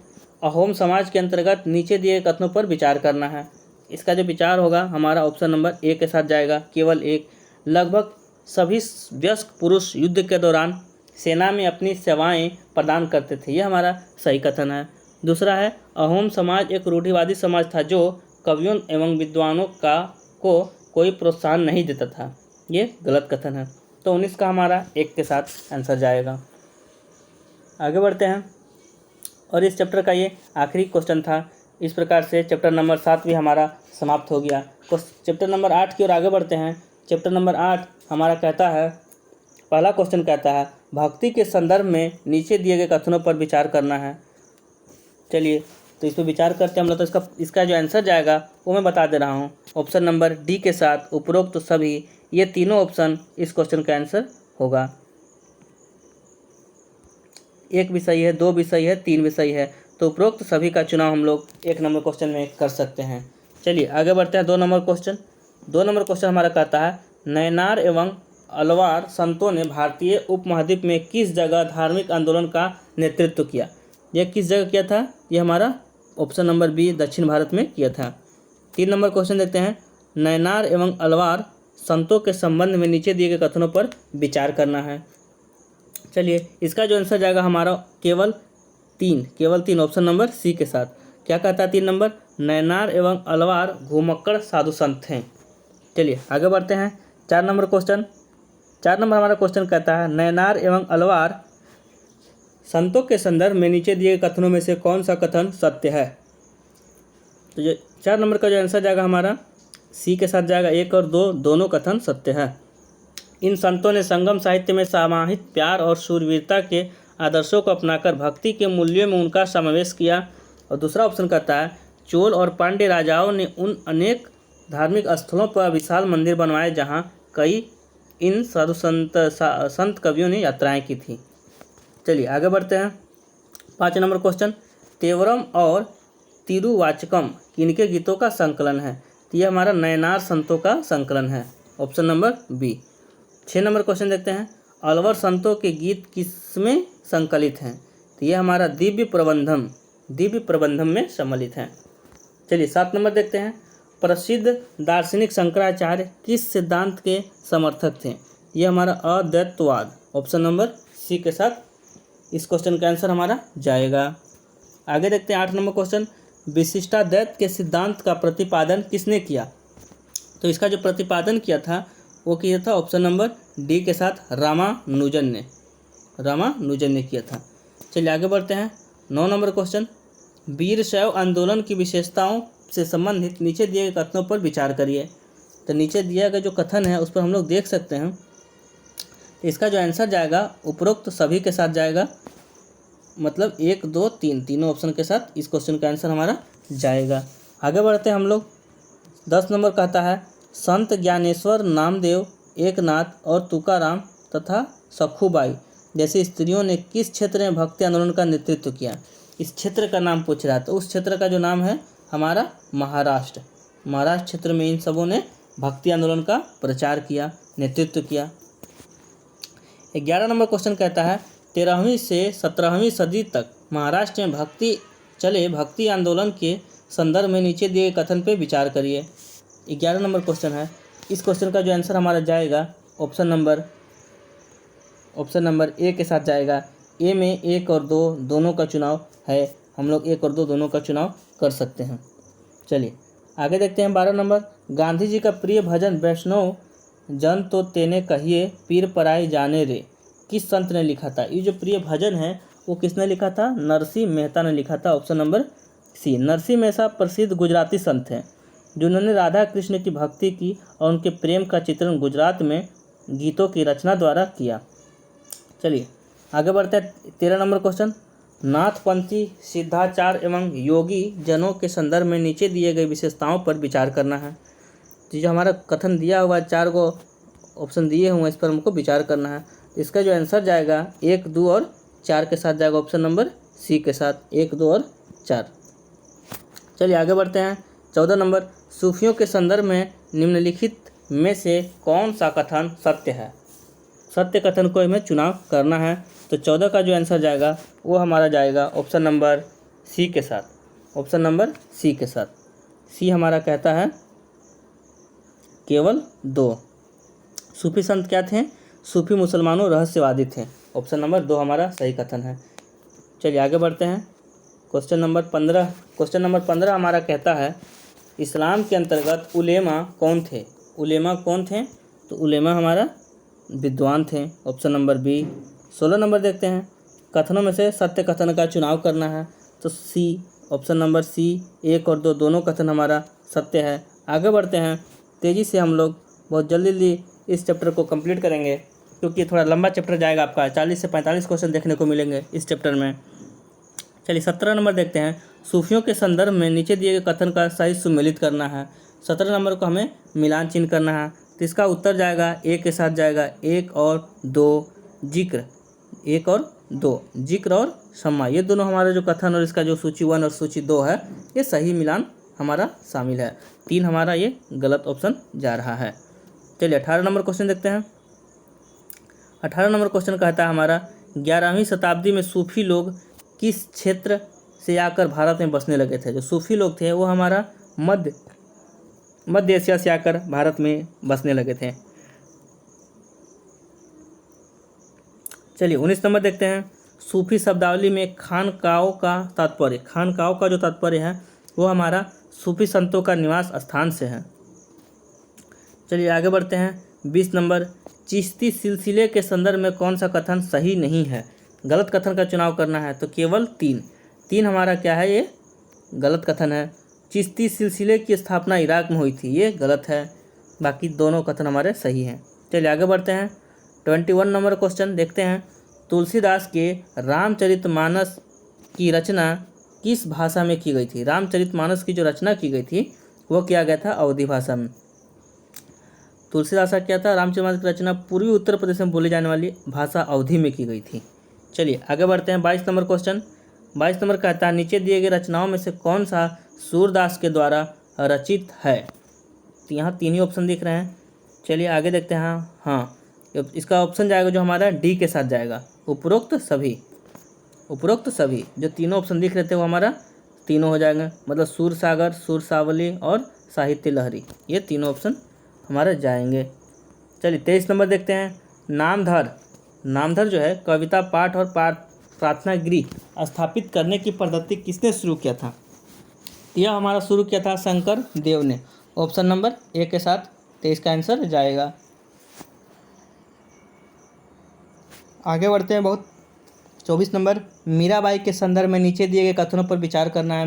अहोम समाज के अंतर्गत नीचे दिए कथनों पर विचार करना है। इसका जो विचार होगा हमारा ऑप्शन नंबर ए के साथ जाएगा, केवल 1। लगभग सभी वयस्क पुरुष युद्ध के दौरान सेना में अपनी सेवाएं प्रदान करते थे, यह हमारा सही कथन है। दूसरा है अहोम समाज एक रूढ़िवादी समाज था जो कवियों एवं विद्वानों को कोई प्रोत्साहन नहीं देता था, ये गलत कथन है। तो 19 का हमारा 1 के साथ आंसर जाएगा। आगे बढ़ते हैं और इस चैप्टर का ये आखिरी क्वेश्चन था। इस प्रकार से चैप्टर नंबर 7 भी हमारा समाप्त हो गया। चैप्टर नंबर 8 की ओर आगे बढ़ते हैं। चैप्टर नंबर 8 हमारा कहता है, पहला क्वेश्चन कहता है भक्ति के संदर्भ में नीचे दिए गए कथनों पर विचार करना है। चलिए तो इस पर विचार करते हैं हम लोग। तो इसका जो आंसर जाएगा वो मैं बता दे रहा हूँ। ऑप्शन नंबर डी के साथ उपरोक्त सभी, ये तीनों ऑप्शन इस क्वेश्चन का आंसर होगा। 1 भी सही है, 2 भी सही है, 3 भी सही है। तो उपरोक्त सभी का चुनाव हम लोग 1 नंबर क्वेश्चन में कर सकते हैं। चलिए आगे बढ़ते हैं 2 नंबर क्वेश्चन। 2 नंबर क्वेश्चन हमारा कहता है नयनार एवं अलवार संतों ने भारतीय उपमहाद्वीप में किस जगह धार्मिक आंदोलन का नेतृत्व किया। यह किस जगह किया था, ये हमारा ऑप्शन नंबर बी दक्षिण भारत में किया था। 3 नंबर क्वेश्चन देखते हैं। नयनार एवं अलवार संतों के संबंध में नीचे दिए गए कथनों पर विचार करना है। चलिए इसका जो आंसर जाएगा हमारा केवल 3 ऑप्शन नंबर सी के साथ। क्या कहता है 3 नंबर, नयनार एवं अलवार घुमक्कड़ साधु संत हैं। चलिए आगे बढ़ते हैं 4 नंबर क्वेश्चन। 4 नंबर हमारा क्वेश्चन कहता है नयनार एवं अलवार संतों के संदर्भ में नीचे दिए कथनों में से कौन सा कथन सत्य है। तो जो 4 नंबर का जो आंसर जाएगा हमारा सी के साथ जाएगा। 1 और 2 दोनों कथन सत्य है। इन संतों ने संगम साहित्य में समाहित प्यार और शूरवीरता के आदर्शों को अपनाकर भक्ति के मूल्यों में उनका समावेश किया। और दूसरा ऑप्शन कहता है चोल और पांड्य राजाओं ने उन अनेक धार्मिक स्थलों पर विशाल मंदिर बनवाए जहां कई इन साधु संत कवियों ने यात्राएं की थी। चलिए आगे बढ़ते हैं। 5 नंबर क्वेश्चन, तेवरम और तिरुवाचकम किनके गीतों का संकलन है? तो ये हमारा नयनार संतों का संकलन है, option number B. 6 number question देखते हैं, अलवर संतों के गीत किसमें संकलित हैं? तो ये हमारा दिव्य प्रबंधम में सम्मिलित हैं। चलिए 7 नंबर देखते हैं, प्रसिद्ध दार्शनिक शंकराचार्य किस सिद्धांत के समर्थक थे? ये हमारा अद्वैतवाद, ऑप्शन नंबर सी के साथ इस क्वेश्चन का आंसर हमारा जाएगा। आगे देखते हैं 8 नंबर क्वेश्चन, विशिष्टाद्वैत के सिद्धांत का प्रतिपादन किसने किया? तो इसका जो प्रतिपादन किया था वो किया था ऑप्शन नंबर डी के साथ रामानुजन ने किया था। चलिए आगे बढ़ते हैं। 9 नंबर क्वेश्चन, वीर शैव आंदोलन की विशेषताओं से संबंधित नीचे दिए गए कथनों पर विचार करिए। तो नीचे दिया गया जो कथन है उस पर हम लोग देख सकते हैं, इसका जो आंसर जाएगा उपरोक्त सभी के साथ जाएगा, मतलब 1, 2, 3 तीनों ऑप्शन के साथ इस क्वेश्चन का आंसर हमारा जाएगा। आगे बढ़ते हैं हम लोग। 10 नंबर कहता है, संत ज्ञानेश्वर, नामदेव, एकनाथ और तुकाराम तथा सखुबाई जैसी स्त्रियों ने किस क्षेत्र में भक्ति आंदोलन का नेतृत्व किया? इस क्षेत्र का नाम पूछ रहा है, तो उस क्षेत्र का जो नाम है हमारा महाराष्ट्र क्षेत्र में इन सबों ने भक्ति आंदोलन का प्रचार किया, नेतृत्व किया। 11 नंबर क्वेश्चन कहता है, 13वीं से 17वीं सदी तक महाराष्ट्र में भक्ति आंदोलन के संदर्भ में नीचे दिए गए कथन पर विचार करिए। 11 नंबर क्वेश्चन है, इस क्वेश्चन का जो आंसर हमारा जाएगा ऑप्शन नंबर ए के साथ जाएगा। ए में 1 और 2 दोनों का चुनाव है, हम लोग 1 और 2 दोनों का चुनाव कर सकते हैं। चलिए आगे देखते हैं। 12 नंबर, गांधी जी का प्रिय भजन वैष्णव जन तो तेने कहिए पीर पराई जाने रे किस संत ने लिखा था? ये जो प्रिय भजन है वो किसने लिखा था? नरसिंह मेहता ने लिखा था, option number C. Narsinh Mehta प्रसिद्ध गुजराती संत हैं जिन्होंने राधा कृष्ण की भक्ति की और उनके प्रेम का चित्रण गुजरात में गीतों की रचना द्वारा किया। चलिए आगे बढ़ते हैं। 13 नंबर क्वेश्चन, नाथपंथी सिद्धाचार एवं योगी जनों के संदर्भ में नीचे दिए गए विशेषताओं पर विचार करना है। तो जो हमारा कथन दिया हुआ 4 को ऑप्शन दिए हुए इस पर हमको विचार करना है। इसका जो आंसर जाएगा 1, 2 और 4 के साथ जाएगा, ऑप्शन नंबर सी के साथ 1, 2 और 4। चलिए आगे बढ़ते हैं। 14 नंबर, सूफियों के संदर्भ में निम्नलिखित में से कौन सा कथन सत्य है? सत्य कथन को हमें चुनाव करना है, तो 14 का जो आंसर जाएगा वो हमारा जाएगा ऑप्शन नंबर सी के साथ, ऑप्शन नंबर सी के साथ। सी हमारा कहता है केवल 2 सूफी संत क्या थे? सूफी मुसलमानों रहस्यवादी थे, ऑप्शन नंबर 2 हमारा सही कथन है। चलिए आगे बढ़ते हैं। क्वेश्चन नंबर 15 हमारा कहता है, इस्लाम के अंतर्गत उलेमा कौन थे? तो उलेमा हमारा विद्वान थे, ऑप्शन नंबर बी। 16 नंबर देखते हैं, कथनों में से सत्य कथन का चुनाव करना है, तो सी, ऑप्शन नंबर सी। 1 और 2 दोनों कथन हमारा सत्य है। आगे बढ़ते हैं। तेज़ी से हम लोग बहुत जल्दी इस चैप्टर को कंप्लीट करेंगे क्योंकि थोड़ा लंबा चैप्टर जाएगा आपका, 40 से 45 क्वेश्चन देखने को मिलेंगे इस चैप्टर में। चलिए 17 नंबर देखते हैं, सूफियों के संदर्भ में नीचे दिए गए कथन का सही सुमेलित करना है। 17 नंबर को हमें मिलान चिन्ह करना है, तो इसका उत्तर जाएगा ए के साथ जाएगा 1 और 2 जिक्र, 1 और 2 जिक्र और सम्मा, ये दोनों हमारा जो कथन और इसका जो सूची 1 और सूची 2 है ये सही मिलान हमारा शामिल है। 3 हमारा ये गलत ऑप्शन जा रहा है। चलिए 18 नंबर क्वेश्चन देखते हैं। 18 नंबर क्वेश्चन कहता है हमारा, 11वीं शताब्दी में सूफी लोग किस क्षेत्र से आकर भारत में बसने लगे थे? जो सूफी लोग थे वो हमारा मध्य एशिया से आकर भारत में बसने लगे थे। चलिए 19 नंबर देखते हैं, सूफी शब्दावली में खानकाओं का जो तात्पर्य है वो हमारा सूफी संतों का निवास स्थान से है। चलिए आगे बढ़ते हैं। 20 नंबर, चिश्ती सिलसिले के संदर्भ में कौन सा कथन सही नहीं है? गलत कथन का चुनाव करना है, तो केवल 3 हमारा क्या है? ये गलत कथन है। चिश्ती सिलसिले की स्थापना इराक में हुई थी, ये गलत है। बाकी दोनों कथन हमारे सही हैं। चलिए आगे बढ़ते हैं। 21 नंबर क्वेश्चन देखते हैं, तुलसीदास के रामचरितमानस की रचना किस भाषा में की गई थी? रामचरितमानस की जो रचना की गई थी वो किया गया था अवधी भाषा में। तुलसीदास का क्या था? रामचरितमानस की रचना पूर्वी उत्तर प्रदेश में बोली जाने वाली भाषा अवधी में की गई थी, चलिए आगे बढ़ते हैं। 22 नंबर क्वेश्चन। 22 नंबर कहता है नीचे दिए गए रचनाओं में से कौन सा सूरदास के द्वारा रचित है। तो यहाँ तीन ही ऑप्शन दिख रहे हैं। चलिए आगे देखते हैं। हाँ, इसका ऑप्शन जाएगा जो हमारा डी के साथ जाएगा, उपरोक्त सभी। उपरोक्त सभी जो तीनों ऑप्शन दिख रहे थे वो हमारा तीनों हो जाएंगे, मतलब सूरसागर, सूरसावली और साहित्य लहरी, ये तीनों ऑप्शन हमारे जाएंगे। चलिए 23 नंबर देखते हैं। नामधर। नामधर जो है कविता पाठ और प्रार्थना गृह स्थापित करने की पद्धति किसने शुरू किया था। यह हमारा शुरू किया था शंकर देव ने। ऑप्शन नंबर ए के साथ 23 का आंसर जाएगा। आगे बढ़ते हैं। बहुत 24 नंबर। मीराबाई के संदर्भ में नीचे दिए गए कथनों पर विचार करना है।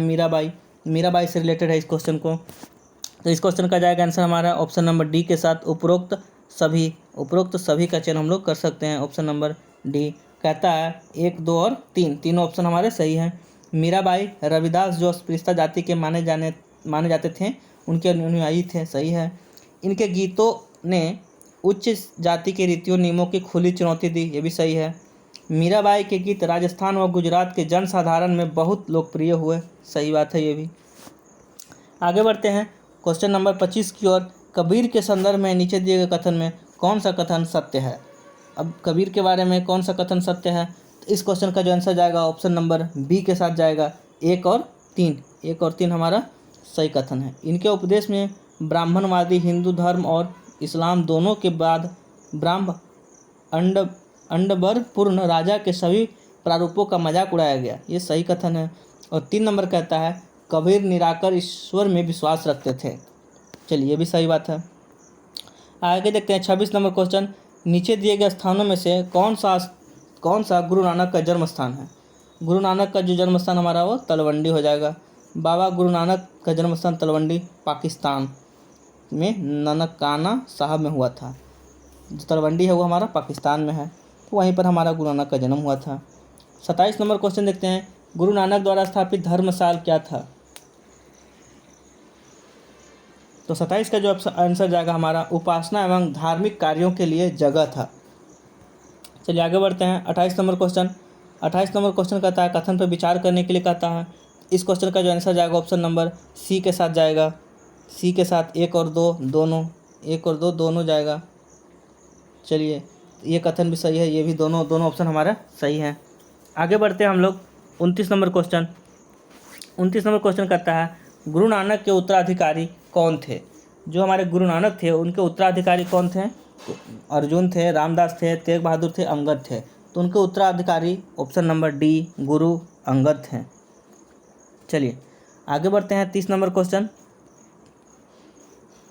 मीराबाई से रिलेटेड है इस क्वेश्चन को। तो इस क्वेश्चन का जाएगा आंसर हमारा ऑप्शन नंबर डी के साथ उपरोक्त सभी। उपरोक्त सभी का चयन हम लोग कर सकते हैं। ऑप्शन नंबर डी कहता है 1, 2 और 3 तीनों ऑप्शन हमारे सही हैं। मीराबाई रविदास जो अस्पृश्यता जाति के माने जाते थे उनके अनुयायी थे, सही है। इनके गीतों ने उच्च जाति के रीतियों नियमों की खुली चुनौती दी, ये भी सही है। मीराबाई के गीत राजस्थान व गुजरात के जनसाधारण में बहुत लोकप्रिय हुए, सही बात है ये भी। आगे बढ़ते हैं क्वेश्चन नंबर 25 की ओर। कबीर के संदर्भ में नीचे दिए गए कथन में कौन सा कथन सत्य है। अब कबीर के बारे में कौन सा कथन सत्य है, तो इस क्वेश्चन का जो आंसर जाएगा ऑप्शन नंबर बी के साथ जाएगा 1 और 3। 1 और 3 हमारा सही कथन है। इनके उपदेश में ब्राह्मणवादी हिंदू धर्म और इस्लाम दोनों के बाद ब्राह्म अंडबरपूर्ण राजा के सभी प्रारूपों का मजाक उड़ाया गया, ये सही कथन है। और 3 नंबर कहता है कबीर निराकर ईश्वर में विश्वास रखते थे, चलिए ये भी सही बात है। आगे देखते हैं 26 नंबर क्वेश्चन। नीचे दिए गए स्थानों में से कौन सा गुरु नानक का जन्म स्थान है। गुरु नानक का जो जन्म स्थान हमारा वो तलवंडी हो जाएगा। बाबा गुरु नानक का जन्म स्थान तलवंडी पाकिस्तान में ननकाना साहब में हुआ था। जो तलवंडी है वो हमारा पाकिस्तान में है, तो वहीं पर हमारा गुरु नानक का जन्म हुआ था। 27 नंबर क्वेश्चन देखते हैं। गुरु नानक द्वारा स्थापित धर्मशाला क्या था। तो 27 का जो आंसर जाएगा हमारा उपासना एवं धार्मिक कार्यों के लिए जगह था। चलिए आगे बढ़ते हैं। 28 नंबर क्वेश्चन। 28 नंबर क्वेश्चन कहता है कथन पर विचार करने के लिए कहता है। इस क्वेश्चन का जो आंसर जाएगा ऑप्शन नंबर सी के साथ जाएगा। सी के साथ 1 और 2 दोनों, 1 और 2 दोनों जाएगा। चलिए ये कथन भी सही है, ये भी दोनों ऑप्शन हमारा सही है। आगे बढ़ते हैं हम लोग 29 नंबर क्वेश्चन। 29 नंबर क्वेश्चन कहता है गुरु नानक के उत्तराधिकारी कौन थे। जो हमारे गुरु नानक थे उनके उत्तराधिकारी कौन थे। तो अर्जुन थे, रामदास थे, तेग बहादुर थे, अंगद थे। तो उनके उत्तराधिकारी option number D Guru Angad हैं। चलिए आगे बढ़ते हैं 30 नंबर क्वेश्चन।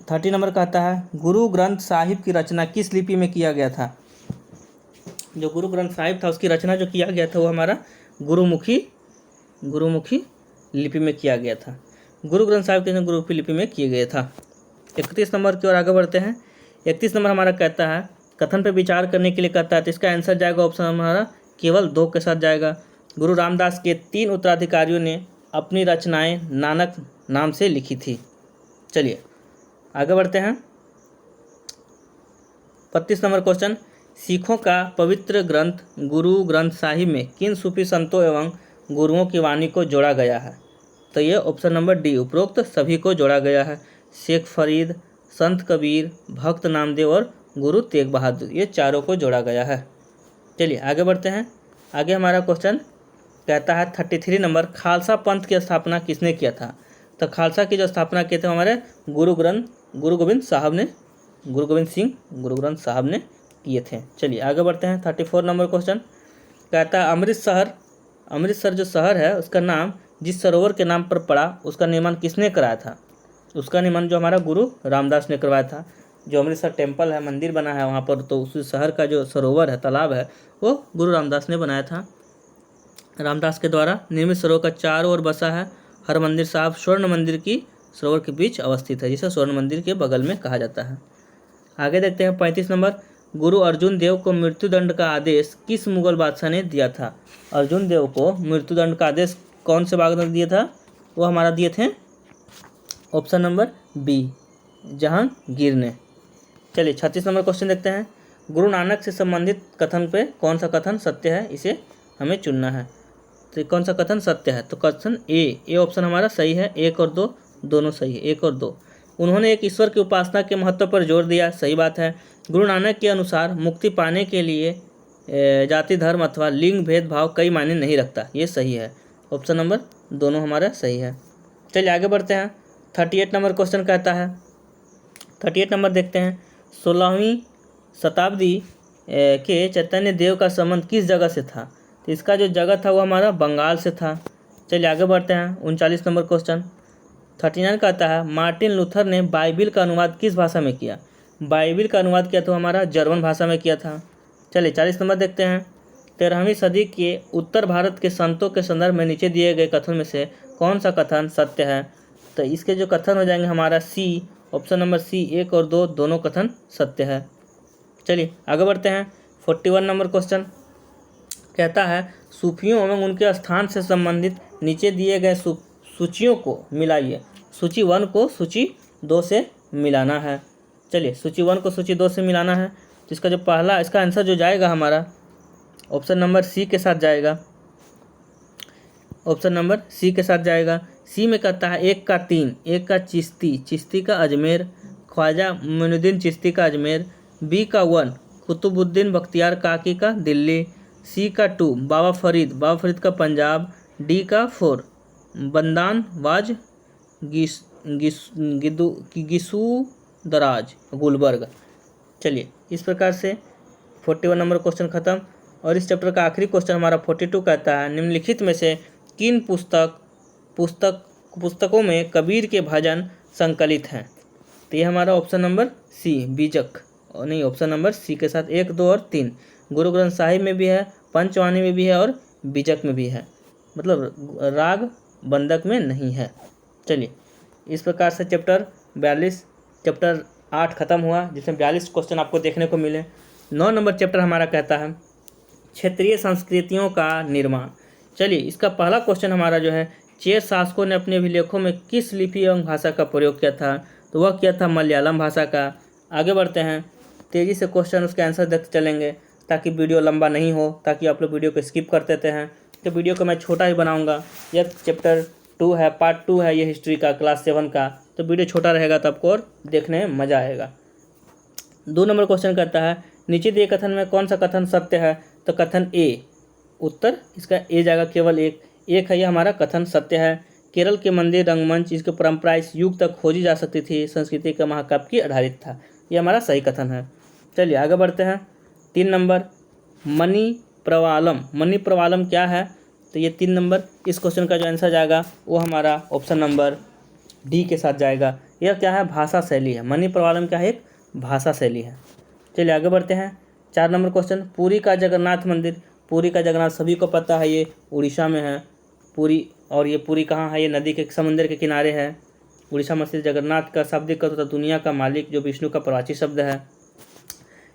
30 नंबर कहता है गुरु ग्रंथ साहिब की रचना किस लिपि में किया गया था। जो गुरु ग्रंथ साहिब था उसकी रचना जो किया गया था वो हमारा गुरुमुखी लिपि में किया गया था। गुरु ग्रंथ साहिब के गुरुमुखी लिपि में किया गया था। 31 नंबर की ओर आगे बढ़ते हैं। 31 नंबर हमारा कहता है कथन पर विचार करने के लिए कहता है, तो इसका आंसर जाएगा ऑप्शन हमारा केवल 2 के साथ जाएगा। गुरु रामदास के 3 उत्तराधिकारियों ने अपनी रचनाएं नानक नाम से लिखी थी। चलिए आगे बढ़ते हैं। 32 नंबर क्वेश्चन। सिखों का पवित्र ग्रंथ गुरु ग्रंथ साहिब में किन सूफी संतों एवं गुरुओं की वाणी को जोड़ा गया है। तो ये ऑप्शन नंबर डी उपरोक्त सभी को जोड़ा गया है। शेख फरीद, संत कबीर, भक्त नामदेव और गुरु तेग बहादुर, ये चारों को जोड़ा गया है। चलिए आगे बढ़ते हैं। आगे हमारा क्वेश्चन कहता है 33 नंबर खालसा पंथ की स्थापना किसने किया था। तो खालसा की जो स्थापना किए थे हमारे गुरु गोविंद सिंह गुरु ग्रंथ साहब ने किए थे। चलिए आगे बढ़ते हैं। 34 नंबर क्वेश्चन कहता है अमृतसर जो शहर है उसका नाम जिस सरोवर के नाम पर पड़ा उसका निर्माण किसने कराया था। उसका निर्माण जो हमारा गुरु रामदास ने करवाया था। जो अमृतसर टेम्पल है, मंदिर बना है वहाँ पर, तो उस शहर का जो सरोवर है, तालाब है, वो गुरु रामदास ने बनाया था। रामदास के द्वारा निर्मित सरोवर का चारों ओर बसा है हरमंदिर साहब स्वर्ण मंदिर की सरोवर के बीच अवस्थित है, जिसे स्वर्ण मंदिर के बगल में कहा जाता है। आगे देखते हैं 35 नंबर। गुरु अर्जुन देव को मृत्युदंड का आदेश किस मुगल बादशाह ने दिया था। अर्जुन देव को मृत्युदंड का आदेश कौन से बादशाह ने दिया था। वो हमारा दिए थे ऑप्शन नंबर बी जहांगीर ने। चलिए 36 नंबर क्वेश्चन देखते हैं। गुरु नानक से संबंधित कथन पे कौन सा कथन सत्य है, इसे हमें चुनना है। तो ये कौन सा कथन सत्य है? तो कथन ए ऑप्शन हमारा सही है। 1 और 2 दोनों सही है, 1 और 2। उन्होंने एक ईश्वर की उपासना के महत्व पर जोर दिया, सही बात है। गुरु नानक के अनुसार मुक्ति पाने के लिए जाति धर्म अथवा लिंग भेदभाव कई मायने नहीं रखता, ये सही है। ऑप्शन नंबर दोनों हमारा सही है। चलिए आगे बढ़ते हैं। 38 नंबर क्वेश्चन कहता है, 38 नंबर देखते हैं। 16वीं शताब्दी के चैतन्य देव का संबंध किस जगह से था? तो इसका जो जगह था वो हमारा बंगाल से था। चलिए आगे बढ़ते हैं। 39 नंबर क्वेश्चन 39 कहता है, मार्टिन लूथर ने बाइबिल का अनुवाद किस भाषा में किया? बाइबिल का अनुवाद किया तो हमारा जर्मन भाषा में किया था। चलिए 40 नंबर देखते हैं। 13वीं सदी के उत्तर भारत के संतों के संदर्भ में नीचे दिए गए कथन में से कौन सा कथन सत्य है? तो इसके जो कथन हो जाएंगे हमारा सी, ऑप्शन नंबर सी, 1 और 2 दोनों कथन सत्य है। चलिए आगे बढ़ते हैं। 41 नंबर क्वेश्चन कहता है, सूफियों एवं उनके स्थान से संबंधित नीचे दिए गए सूचियों को मिलाइए। सूची 1 को सूची 2 से मिलाना है। चलिए सूची 1 को सूची 2 से मिलाना है। तो इसका जो पहला, इसका आंसर जो जाएगा हमारा ऑप्शन नंबर सी के साथ जाएगा। ऑप्शन नंबर सी के साथ जाएगा। सी में कहता है 1 का 3, 1 का चिश्ती का अजमेर, ख्वाजा मोइनुद्दीन चिश्ती का अजमेर। बी का 1 कुतुबुद्दीन बख्तियार काकी का दिल्ली। सी का 2 बाबा फरीद का पंजाब। डी का 4 बंदान वाज गिसू दराज गुलबर्ग। चलिए इस प्रकार से 41 नंबर क्वेश्चन खत्म। और इस चैप्टर का आखिरी क्वेश्चन हमारा 42 कहता है, निम्नलिखित में से किन पुस्तकों में कबीर के भजन संकलित हैं? तो ये हमारा ऑप्शन नंबर सी बीजक, और नहीं, ऑप्शन नंबर सी के साथ 1, 2 और 3 गुरु ग्रंथ साहिब में भी है, पंचवाणी में भी है और बीजक में भी है, मतलब राग बंधक में नहीं है। चलिए इस प्रकार से चैप्टर 8 खत्म हुआ, जिसमें 42 क्वेश्चन आपको देखने को मिले। 9 नंबर चैप्टर हमारा कहता है क्षेत्रीय संस्कृतियों का निर्माण। चलिए इसका पहला क्वेश्चन हमारा जो है, चेर शासकों ने अपने अभिलेखों में किस लिपि एवं भाषा का प्रयोग किया था? तो वह किया था मलयालम भाषा का। आगे बढ़ते हैं, तेज़ी से क्वेश्चन उसके आंसर देखते चलेंगे ताकि वीडियो लंबा नहीं हो, ताकि आप लोग वीडियो को स्किप कर देते हैं। तो वीडियो को मैं छोटा ही बनाऊंगा। यह चैप्टर 2 है, पार्ट 2 है ये हिस्ट्री का, क्लास 7 का, तो वीडियो छोटा रहेगा तो आपको और देखने में मज़ा आएगा। 2 नंबर क्वेश्चन कहता है, नीचे दिए कथन में कौन सा कथन सत्य है? तो कथन ए, उत्तर इसका ए जाएगा, केवल एक है, ये हमारा कथन सत्य है। केरल के मंदिर रंगमंच, इसकी परंपरा इस युग तक खोजी जा सकती थी, संस्कृति का महाकाव्य की आधारित था, ये हमारा सही कथन है। चलिए आगे बढ़ते हैं। 3 नंबर मणि प्रवालम क्या है? तो ये 3 नंबर इस क्वेश्चन का जो आंसर जाएगा वो हमारा ऑप्शन नंबर डी के साथ जाएगा। यह क्या है? भाषा शैली है। मणि प्रवालम क्या है? एक भाषा शैली है। चलिए आगे बढ़ते हैं। 4 नंबर क्वेश्चन, पुरी का जगन्नाथ मंदिर। पुरी का जगन्नाथ सभी को पता है, ये उड़ीसा में है पुरी। और ये पुरी कहाँ है? ये नदी के समुद्र के किनारे है। उड़ीसा में स्थित जगन्नाथ का शाब्दिक अर्थ होता है दुनिया का मालिक, जो विष्णु का प्रवाची शब्द है।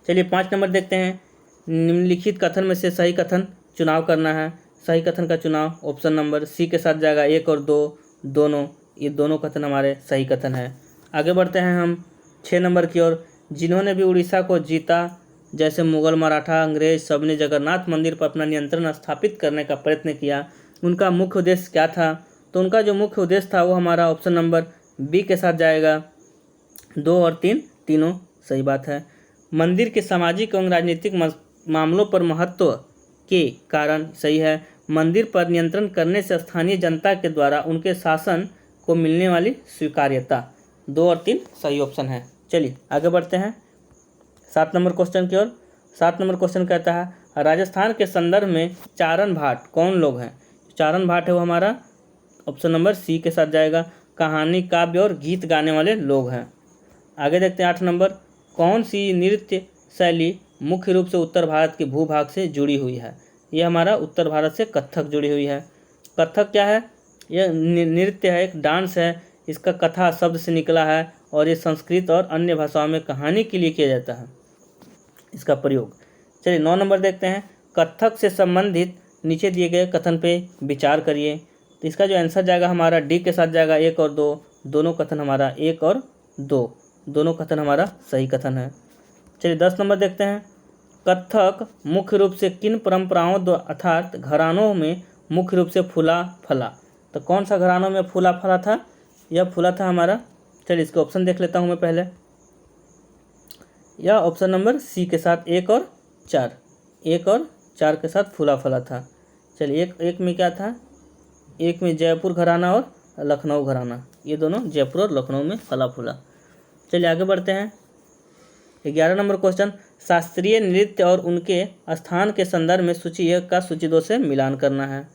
चलिए 5 नंबर देखते हैं, निम्नलिखित कथन में से सही कथन चुनाव करना है। सही कथन का चुनाव ऑप्शन नंबर सी के साथ जाएगा। 1 और 2 दोनों, ये दोनों कथन हमारे सही कथन है। आगे बढ़ते हैं हम 6 नंबर की ओर। जिन्होंने भी उड़ीसा को जीता, जैसे मुगल, मराठा, अंग्रेज, सब ने जगन्नाथ मंदिर पर अपना नियंत्रण स्थापित करने का प्रयत्न किया। उनका मुख्य उद्देश्य क्या था? तो उनका जो मुख्य उद्देश्य था वो हमारा ऑप्शन नंबर बी के साथ जाएगा। 2 और 3 तीनों सही बात है। मंदिर के सामाजिक एवं राजनीतिक मामलों पर महत्व के कारण सही है। मंदिर पर नियंत्रण करने से स्थानीय जनता के द्वारा उनके शासन को मिलने वाली स्वीकार्यता। 2 और 3 सही ऑप्शन है। चलिए आगे बढ़ते हैं 7 नंबर क्वेश्चन की ओर। 7 नंबर क्वेश्चन कहता है, राजस्थान के संदर्भ में चारण भाट कौन लोग हैं? चारण भाट है वो हमारा ऑप्शन नंबर सी के साथ जाएगा। कहानी, काव्य और गीत गाने वाले लोग हैं। आगे देखते हैं 8 नंबर, कौन सी नृत्य शैली मुख्य रूप से उत्तर भारत के भूभाग से जुड़ी हुई है? ये हमारा उत्तर भारत से कथक जुड़ी हुई है। कथक क्या है? यह नृत्य है, एक डांस है। इसका कथा शब्द से निकला है और ये संस्कृत और अन्य भाषाओं में कहानी के लिए किया जाता है इसका प्रयोग। चलिए 9 नंबर देखते हैं, कथक से संबंधित नीचे दिए गए कथन पे विचार करिए। तो इसका जो आंसर जाएगा हमारा डी के साथ जाएगा। 1 और 2 दोनों कथन हमारा 1 और 2 दोनों कथन हमारा सही कथन है। चलिए 10 नंबर देखते हैं, कथक मुख्य रूप से किन परंपराओं अर्थात घरानों में मुख्य रूप से फूला फला? तो कौन सा घरानों में फूला फला था? यह फूला था हमारा, चलिए इसके ऑप्शन देख लेता हूँ मैं पहले। यह ऑप्शन नंबर सी के साथ 1 और 4, 1 और 4 के साथ फूला फला था। चलिए एक में क्या था? एक में जयपुर घराना और लखनऊ घराना, ये दोनों जयपुर और लखनऊ में फला फूला। चलिए आगे बढ़ते हैं। 11 नंबर क्वेश्चन, शास्त्रीय नृत्य और उनके स्थान के संदर्भ में सूची 1 का सूची 2 से मिलान करना है।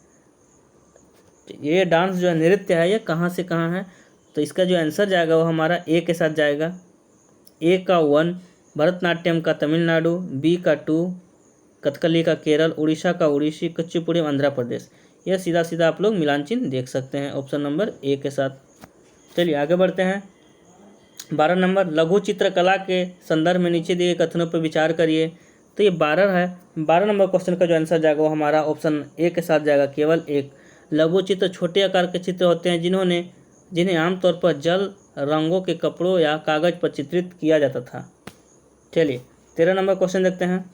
ये डांस जो है, नृत्य है, ये कहाँ से कहाँ है? तो इसका जो आंसर जाएगा वो हमारा ए के साथ जाएगा। ए का 1 भरतनाट्यम का तमिलनाडु, बी का 2 कथकली का केरल, उड़ीसा का उड़ीसी, कुचिपुड़ी आंध्र प्रदेश। यह सीधा सीधा आप लोग मिलान चिन्ह देख सकते हैं ऑप्शन नंबर ए के साथ। चलिए आगे बढ़ते हैं। 12 नंबर, लघु चित्रकला के संदर्भ में नीचे दिए कथनों पर विचार करिए। तो ये 12 है। 12 नंबर क्वेश्चन का जो आंसर जाएगा वो हमारा ऑप्शन ए के साथ जाएगा, केवल 1। लघु चित्र छोटे आकार के चित्र होते हैं जिन्हें आमतौर पर जल रंगों के कपड़ों या कागज पर चित्रित किया जाता था। चलिए 13 नंबर क्वेश्चन देखते हैं।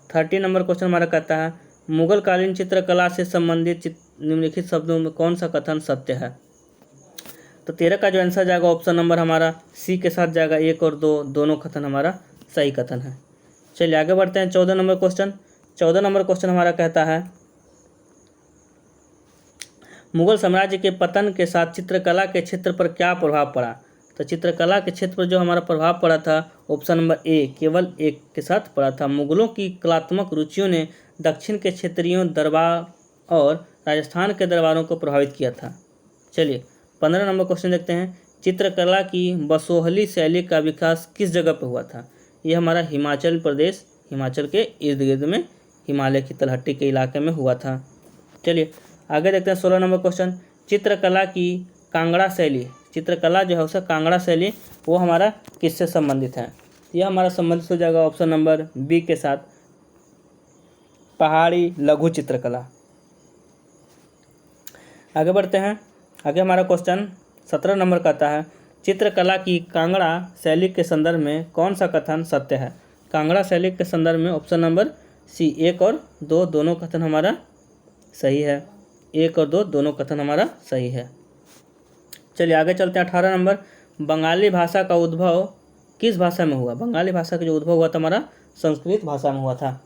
30 नंबर क्वेश्चन हमारा कहता है, मुगल कालीन चित्रकला से संबंधित निम्नलिखित शब्दों में कौन सा कथन सत्य है? तो 13 का जो आंसर जाएगा ऑप्शन नंबर हमारा सी के साथ जाएगा। 1 और 2 दोनों कथन हमारा सही कथन है। चलिए आगे बढ़ते हैं। 14 नंबर क्वेश्चन। 14 नंबर क्वेश्चन हमारा कहता है, मुगल साम्राज्य के पतन के साथ चित्रकला के क्षेत्र पर क्या प्रभाव पड़ा? तो चित्रकला के क्षेत्र पर जो हमारा प्रभाव पड़ा था ऑप्शन नंबर ए, केवल 1 के साथ पड़ा था। मुगलों की कलात्मक रुचियों ने दक्षिण के क्षेत्रीयों दरबार और राजस्थान के दरबारों को प्रभावित किया था। चलिए 15 नंबर क्वेश्चन देखते हैं। चित्रकला की बसोहली शैली का विकास किस जगह पर हुआ था? ये हमारा हिमाचल प्रदेश, हिमाचल के इर्द गिर्द में हिमालय की तलहटी के इलाके में हुआ था। चलिए आगे देखते हैं। 16 नंबर क्वेश्चन, चित्रकला की कांगड़ा शैली, चित्रकला जो है उसका कांगड़ा शैली वो हमारा किससे संबंधित है? यह हमारा संबंधित हो जाएगा ऑप्शन नंबर बी के साथ, पहाड़ी लघु चित्रकला। आगे बढ़ते हैं। आगे हमारा क्वेश्चन 17 नंबर कहता है, चित्रकला की कांगड़ा शैली के संदर्भ में कौन सा कथन सत्य है? कांगड़ा शैली के संदर्भ में ऑप्शन नंबर सी 1 और 2 दोनों कथन हमारा सही है। 1 और 2 दोनों कथन हमारा सही है। चलिए आगे चलते हैं। 18 नंबर, बंगाली भाषा का उद्भव किस भाषा में हुआ? बंगाली भाषा का जो उद्भव हुआ था हमारा संस्कृत भाषा में हुआ था।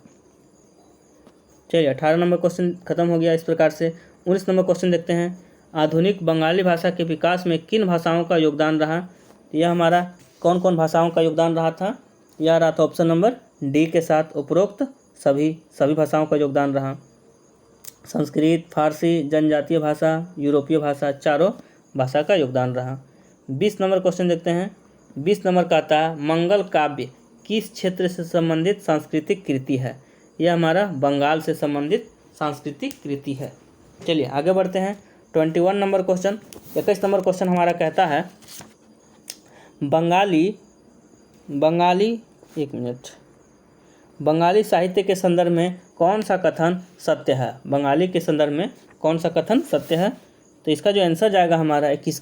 चलिए 18 नंबर क्वेश्चन खत्म हो गया इस प्रकार से। 19 नंबर क्वेश्चन देखते हैं, आधुनिक बंगाली भाषा के विकास में किन भाषाओं का योगदान रहा? यह हमारा कौन कौन भाषाओं का योगदान रहा था? यह रहा था ऑप्शन नंबर डी के साथ, उपरोक्त सभी भाषाओं का योगदान रहा। संस्कृत, फारसी, जनजातीय भाषा, यूरोपीय भाषा, चारों भाषा का योगदान रहा। 20 नंबर क्वेश्चन देखते हैं। 20 नंबर का आता है, मंगल काव्य किस क्षेत्र से संबंधित सांस्कृतिक कृति है? यह हमारा बंगाल से संबंधित सांस्कृतिक कृति है। चलिए आगे बढ़ते हैं। 21 नंबर क्वेश्चन। 21 नंबर क्वेश्चन हमारा कहता है, बंगाली साहित्य के संदर्भ में कौन सा कथन सत्य है? बंगाली के संदर्भ में कौन सा कथन सत्य है? तो इसका जो आंसर जाएगा हमारा 21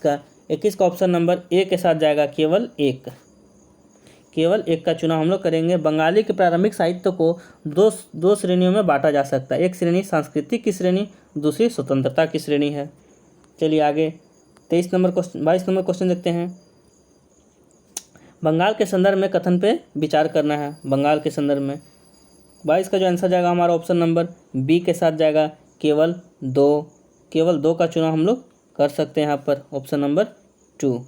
का ऑप्शन नंबर ए के साथ जाएगा, केवल 1। केवल 1 का चुनाव हम लोग करेंगे। बंगाली के प्रारंभिक साहित्य को दो श्रेणियों में बांटा जा सकता है। एक श्रेणी सांस्कृतिक की श्रेणी, दूसरी स्वतंत्रता की श्रेणी है। चलिए आगे 22 नंबर क्वेश्चन देखते हैं। बंगाल के संदर्भ में कथन पे विचार करना है। बंगाल के संदर्भ में 22 का जो आंसर जाएगा हमारा ऑप्शन नंबर बी के साथ जाएगा, केवल 2 का चुनाव हम लोग कर सकते हैं यहाँ पर, ऑप्शन नंबर 2।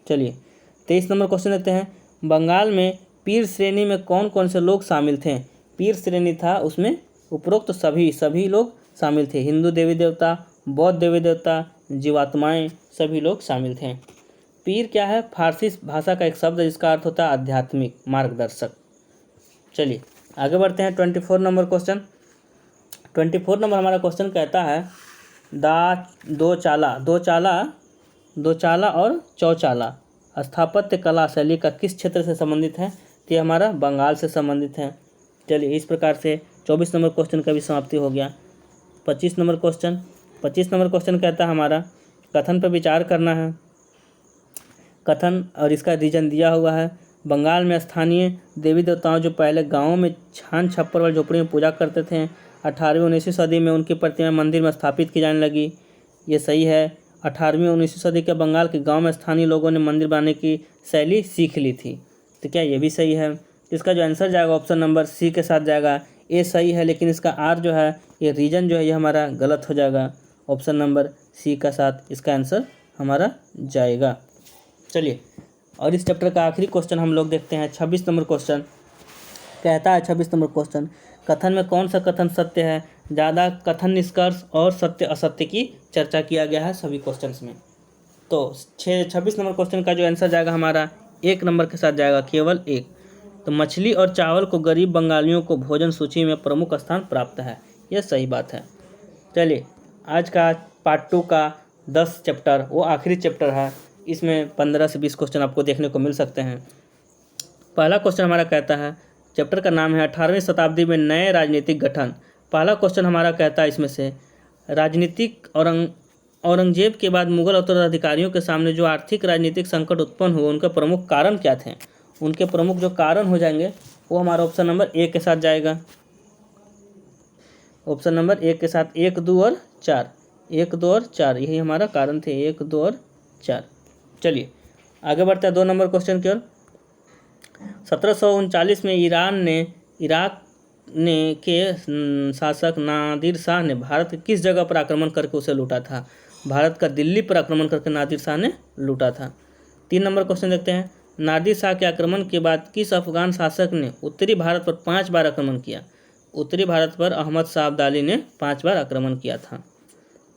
चलिए 23 नंबर क्वेश्चन देखते हैं। बंगाल में पीर श्रेणी में कौन कौन से लोग शामिल थे? पीर श्रेणी था, उसमें उपरोक्त सभी लोग शामिल थे। हिंदू देवी देवता, बौद्ध देवी देवता, जीवात्माएं, सभी लोग शामिल थे। पीर क्या है? फारसी भाषा का एक शब्द है जिसका अर्थ होता है आध्यात्मिक मार्गदर्शक। चलिए आगे बढ़ते हैं। 24 नंबर क्वेश्चन। 24 नंबर हमारा क्वेश्चन कहता है, दो चाला और चौचाला स्थापत्य कला शैली का किस क्षेत्र से संबंधित है? तो ये हमारा बंगाल से संबंधित है। चलिए इस प्रकार से 24 नंबर क्वेश्चन का भी समाप्ति हो गया। 25 नंबर क्वेश्चन कहता है हमारा, कथन पर विचार करना है। कथन और इसका रीजन दिया हुआ है। बंगाल में स्थानीय देवी देवताओं जो पहले गाँवों में छान छप्पर वाली झोपड़ी में पूजा करते थे, 18वीं-19वीं सदी में उनकी प्रतिमा मंदिर में स्थापित की जाने लगी। ये सही है। 18वीं-19वीं सदी के बंगाल के गांव में स्थानीय लोगों ने मंदिर बनाने की शैली सीख ली थी। तो क्या ये भी सही है? इसका जो आंसर जाएगा ऑप्शन नंबर सी के साथ जाएगा। ए सही है, लेकिन इसका आर जो है, ये रीजन जो है, ये हमारा गलत हो जाएगा। ऑप्शन नंबर सी का साथ इसका आंसर हमारा जाएगा। चलिए, और इस चैप्टर का आखिरी क्वेश्चन हम लोग देखते हैं। 26 नंबर क्वेश्चन कहता है, 26 नंबर क्वेश्चन, कथन में कौन सा कथन सत्य है? ज़्यादा कथन निष्कर्ष और सत्य असत्य की चर्चा किया गया है सभी क्वेश्चंस में। तो 26 नंबर क्वेश्चन का जो आंसर जाएगा हमारा 1 नंबर के साथ जाएगा, केवल 1। तो मछली और चावल को गरीब बंगालियों को भोजन सूची में प्रमुख स्थान प्राप्त है। यह सही बात है। चलिए, आज का पार्ट 2 का 10 चैप्टर वो आखिरी चैप्टर है। इसमें 15 से 20 क्वेश्चन आपको देखने को मिल सकते हैं। पहला क्वेश्चन हमारा कहता है, चैप्टर का नाम है 18वीं शताब्दी में नए राजनीतिक गठन। पहला क्वेश्चन हमारा कहता है इसमें से, राजनीतिक औरंगजेब के बाद मुगल उत्तराधिकारियों के सामने जो आर्थिक राजनीतिक संकट उत्पन्न हुए, उनके प्रमुख कारण क्या थे? उनके प्रमुख जो कारण हो जाएंगे वो हमारा ऑप्शन नंबर ए के साथ जाएगा। ऑप्शन नंबर ए के साथ 1, 2 और 4, 1, 2 और 4 यही हमारा कारण थे, 1, 2 और 4। चलिए आगे बढ़ते हैं 2 नंबर क्वेश्चन की ओर। 1739 में इराक के शासक नादिर शाह ने भारत के किस जगह पर आक्रमण करके उसे लूटा था? भारत का दिल्ली पर आक्रमण करके नादिर शाह ने लूटा था। 3 नंबर क्वेश्चन देखते हैं, नादिर शाह के आक्रमण के बाद किस अफगान शासक ने उत्तरी भारत पर 5 बार आक्रमण किया? उत्तरी भारत पर अहमद शाह अब्दाली ने 5 बार आक्रमण किया था।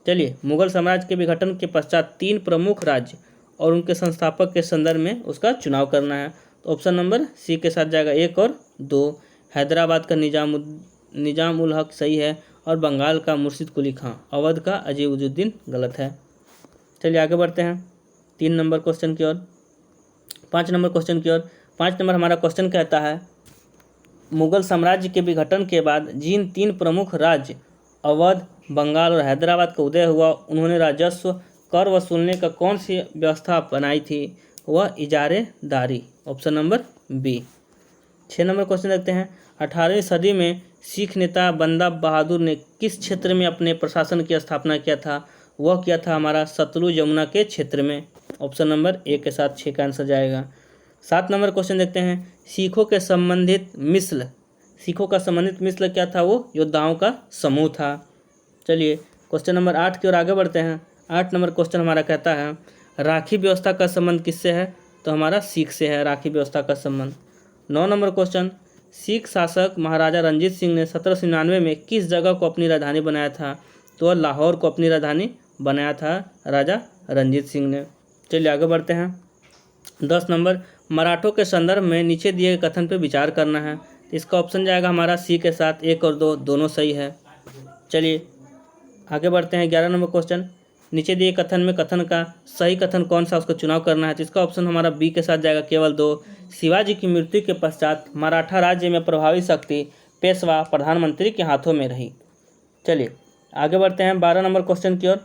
चलिए, मुगल साम्राज्य के विघटन के पश्चात 3 प्रमुख राज्य और उनके संस्थापक के संदर्भ में उसका चुनाव करना है। तो ऑप्शन नंबर सी के साथ जाएगा 1 और 2। हैदराबाद का निजाम उल हक सही है, और बंगाल का मुर्शिद कुली खां, अवध का अजीजुद्दीन गलत है। चलिए आगे बढ़ते हैं 3 नंबर क्वेश्चन की ओर। 5 नंबर क्वेश्चन की ओर। 5 नंबर हमारा क्वेश्चन कहता है, मुगल साम्राज्य के विघटन के बाद जिन 3 प्रमुख राज्य अवध, बंगाल और हैदराबाद का उदय हुआ, उन्होंने राजस्व कर वसूलने का कौन सी व्यवस्था बनाई थी? वह इजारेदारी। Option number B. 6 number question देखते हैं, 18वीं सदी में सिख नेता बंदा बहादुर ने किस क्षेत्र में अपने प्रशासन की स्थापना किया था? वह किया था हमारा सतलुज यमुना के क्षेत्र में। ऑप्शन नंबर ए के साथ 6 का आंसर जाएगा। 7 नंबर क्वेश्चन देखते हैं, सिखों का संबंधित मिसल क्या था? वो योद्धाओं का समूह था। चलिए क्वेश्चन नंबर 8 की ओर आगे बढ़ते हैं। 8 नंबर क्वेश्चन हमारा कहता है, राखी व्यवस्था का संबंध किससे है? तो हमारा सिख से है राखी व्यवस्था का संबंध। 9 नंबर क्वेश्चन, सिख शासक महाराजा रंजीत सिंह ने 1799 में किस जगह को अपनी राजधानी बनाया था? तो वह लाहौर को अपनी राजधानी बनाया था राजा रंजीत सिंह ने। चलिए आगे बढ़ते हैं। 10 नंबर, मराठों के संदर्भ में नीचे दिए गए कथन पर विचार करना है। इसका ऑप्शन जाएगा हमारा सी के साथ 1 और 2 दोनों सही है। चलिए आगे बढ़ते हैं 11 नंबर क्वेश्चन, नीचे दिए कथन में कथन का सही कथन कौन सा, उसको चुनाव करना है। तो इसका ऑप्शन हमारा बी के साथ जाएगा, केवल 2। शिवाजी की मृत्यु के पश्चात मराठा राज्य में प्रभावी शक्ति पेशवा प्रधानमंत्री के हाथों में रही। चलिए आगे बढ़ते हैं 12 नंबर क्वेश्चन की ओर।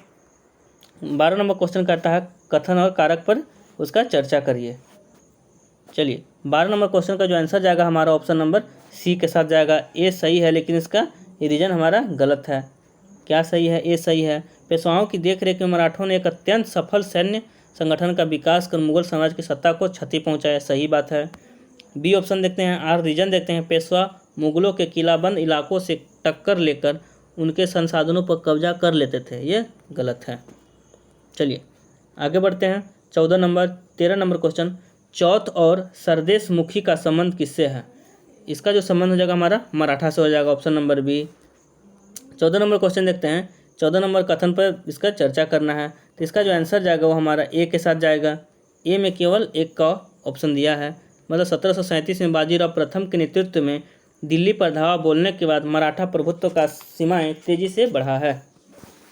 12 नंबर क्वेश्चन कहता है, कथन और कारक पर उसका चर्चा करिए। चलिए 12 नंबर क्वेश्चन का जो आंसर जाएगा हमारा ऑप्शन नंबर सी के साथ जाएगा। ए सही है, लेकिन इसका रीजन हमारा गलत है। क्या सही है? ए सही है। पेशवाओं की देखरेख में मराठों ने एक अत्यंत सफल सैन्य संगठन का विकास कर मुगल साम्राज्य की सत्ता को क्षति पहुंचाया। सही बात है। बी ऑप्शन देखते हैं। आर रीजन देखते हैं, पेशवा मुगलों के किलाबंद इलाकों से टक्कर लेकर उनके संसाधनों पर कब्जा कर लेते थे। ये गलत है। चलिए आगे बढ़ते हैं 13 नंबर क्वेश्चन, चौथ और सरदेश मुखी का संबंध किससे है? इसका जो संबंध हो जाएगा हमारा मराठा से हो जाएगा। Option number B. 14 नंबर क्वेश्चन देखते हैं। 14 नंबर कथन पर इसका चर्चा करना है। तो इसका जो आंसर जाएगा वो हमारा ए के साथ जाएगा। ए में केवल 1 का ऑप्शन दिया है। मतलब 1737 में बाजीराव प्रथम के नेतृत्व में दिल्ली पर धावा बोलने के बाद मराठा प्रभुत्व का सीमाएं तेजी से बढ़ा है।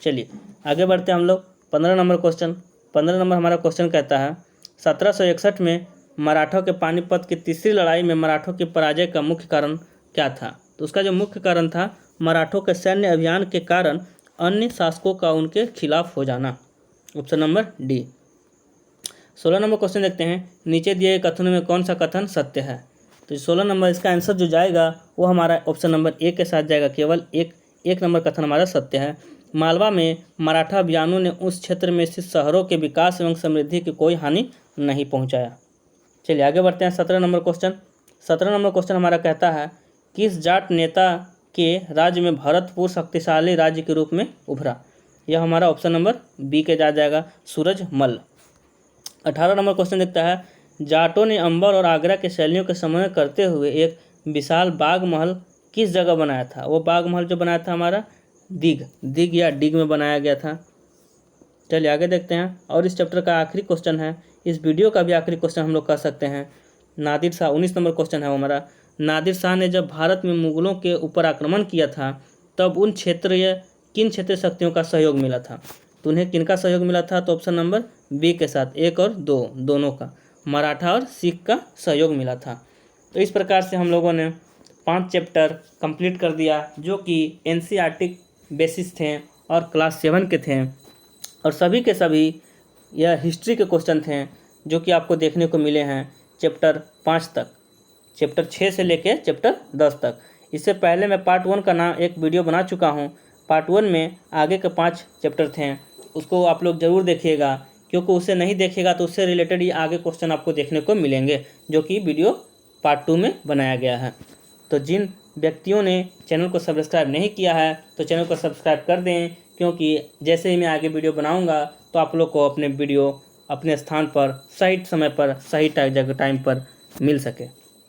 चलिए आगे बढ़ते हैं हम लोग 15 नंबर क्वेश्चन। 15 नंबर हमारा क्वेश्चन कहता है, 1761 में मराठों के पानीपत की तीसरी लड़ाई में मराठों की पराजय का मुख्य कारण क्या था? तो उसका जो मुख्य कारण था, मराठों के सैन्य अभियान के कारण अन्य शासकों का उनके खिलाफ हो जाना। Option number D. 16 number question देखते हैं, नीचे दिए गए कथनों में कौन सा कथन सत्य है। तो 16 नंबर इसका आंसर जो जाएगा वो हमारा ऑप्शन नंबर ए के साथ जाएगा, केवल एक नंबर कथन हमारा सत्य है। मालवा में मराठा अभियानों ने उस क्षेत्र में स्थित शहरों के विकास एवं समृद्धि की कोई हानि नहीं पहुंचाया। चलिए आगे बढ़ते हैं 17 नंबर क्वेश्चन। 17 नंबर क्वेश्चन हमारा कहता है, किस जाट नेता के राज्य में भरतपुर शक्तिशाली राज्य के रूप में उभरा। यह हमारा ऑप्शन नंबर बी के जा जाएगा, सूरजमल। 18 नंबर क्वेश्चन देखता है, जाटों ने अंबर और आगरा के शैलियों के समन्वय करते हुए एक विशाल बाग महल किस जगह बनाया था। वो बाग महल जो बनाया था हमारा दिग या डिग में बनाया गया था। चलिए आगे देखते हैं। और इस चैप्टर का आखिरी क्वेश्चन है, इस वीडियो का भी आखिरी क्वेश्चन हम लोग कर सकते हैं। नादिर शाह 19 नंबर क्वेश्चन है वो हमारा, नादिर शाह ने जब भारत में मुगलों के ऊपर आक्रमण किया था तब उन किन क्षेत्रीय शक्तियों का सहयोग मिला था। तो उन्हें किनका सहयोग मिला था। तो ऑप्शन नंबर बी के साथ 1 और 2 दोनों का, मराठा और सिख का सहयोग मिला था। तो इस प्रकार से हम लोगों ने 5 चैप्टर कंप्लीट कर दिया जो कि एनसीईआरटी बेसिस थे और क्लास 7 के थे, और सभी के सभी यह हिस्ट्री के क्वेश्चन थे जो कि आपको देखने को मिले हैं चैप्टर 5 तक, चैप्टर 6 से लेके चैप्टर 10 तक। इससे पहले मैं पार्ट 1 का नाम एक वीडियो बना चुका हूँ। पार्ट 1 में आगे के 5 चैप्टर थे, उसको आप लोग ज़रूर देखिएगा, क्योंकि उसे नहीं देखिएगा तो उससे रिलेटेड ही आगे क्वेश्चन आपको देखने को मिलेंगे जो कि वीडियो पार्ट 2 में बनाया गया है। तो जिन व्यक्तियों ने चैनल को सब्सक्राइब नहीं किया है तो चैनल को सब्सक्राइब कर दें, क्योंकि जैसे ही मैं आगे वीडियो बनाऊंगा तो आप लोग को अपने वीडियो अपने स्थान पर सही समय पर सही टाइम पर मिल सके।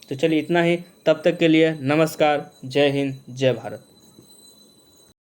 तो चलिए इतना ही, तब तक के लिए नमस्कार, जय हिंद, जय भारत।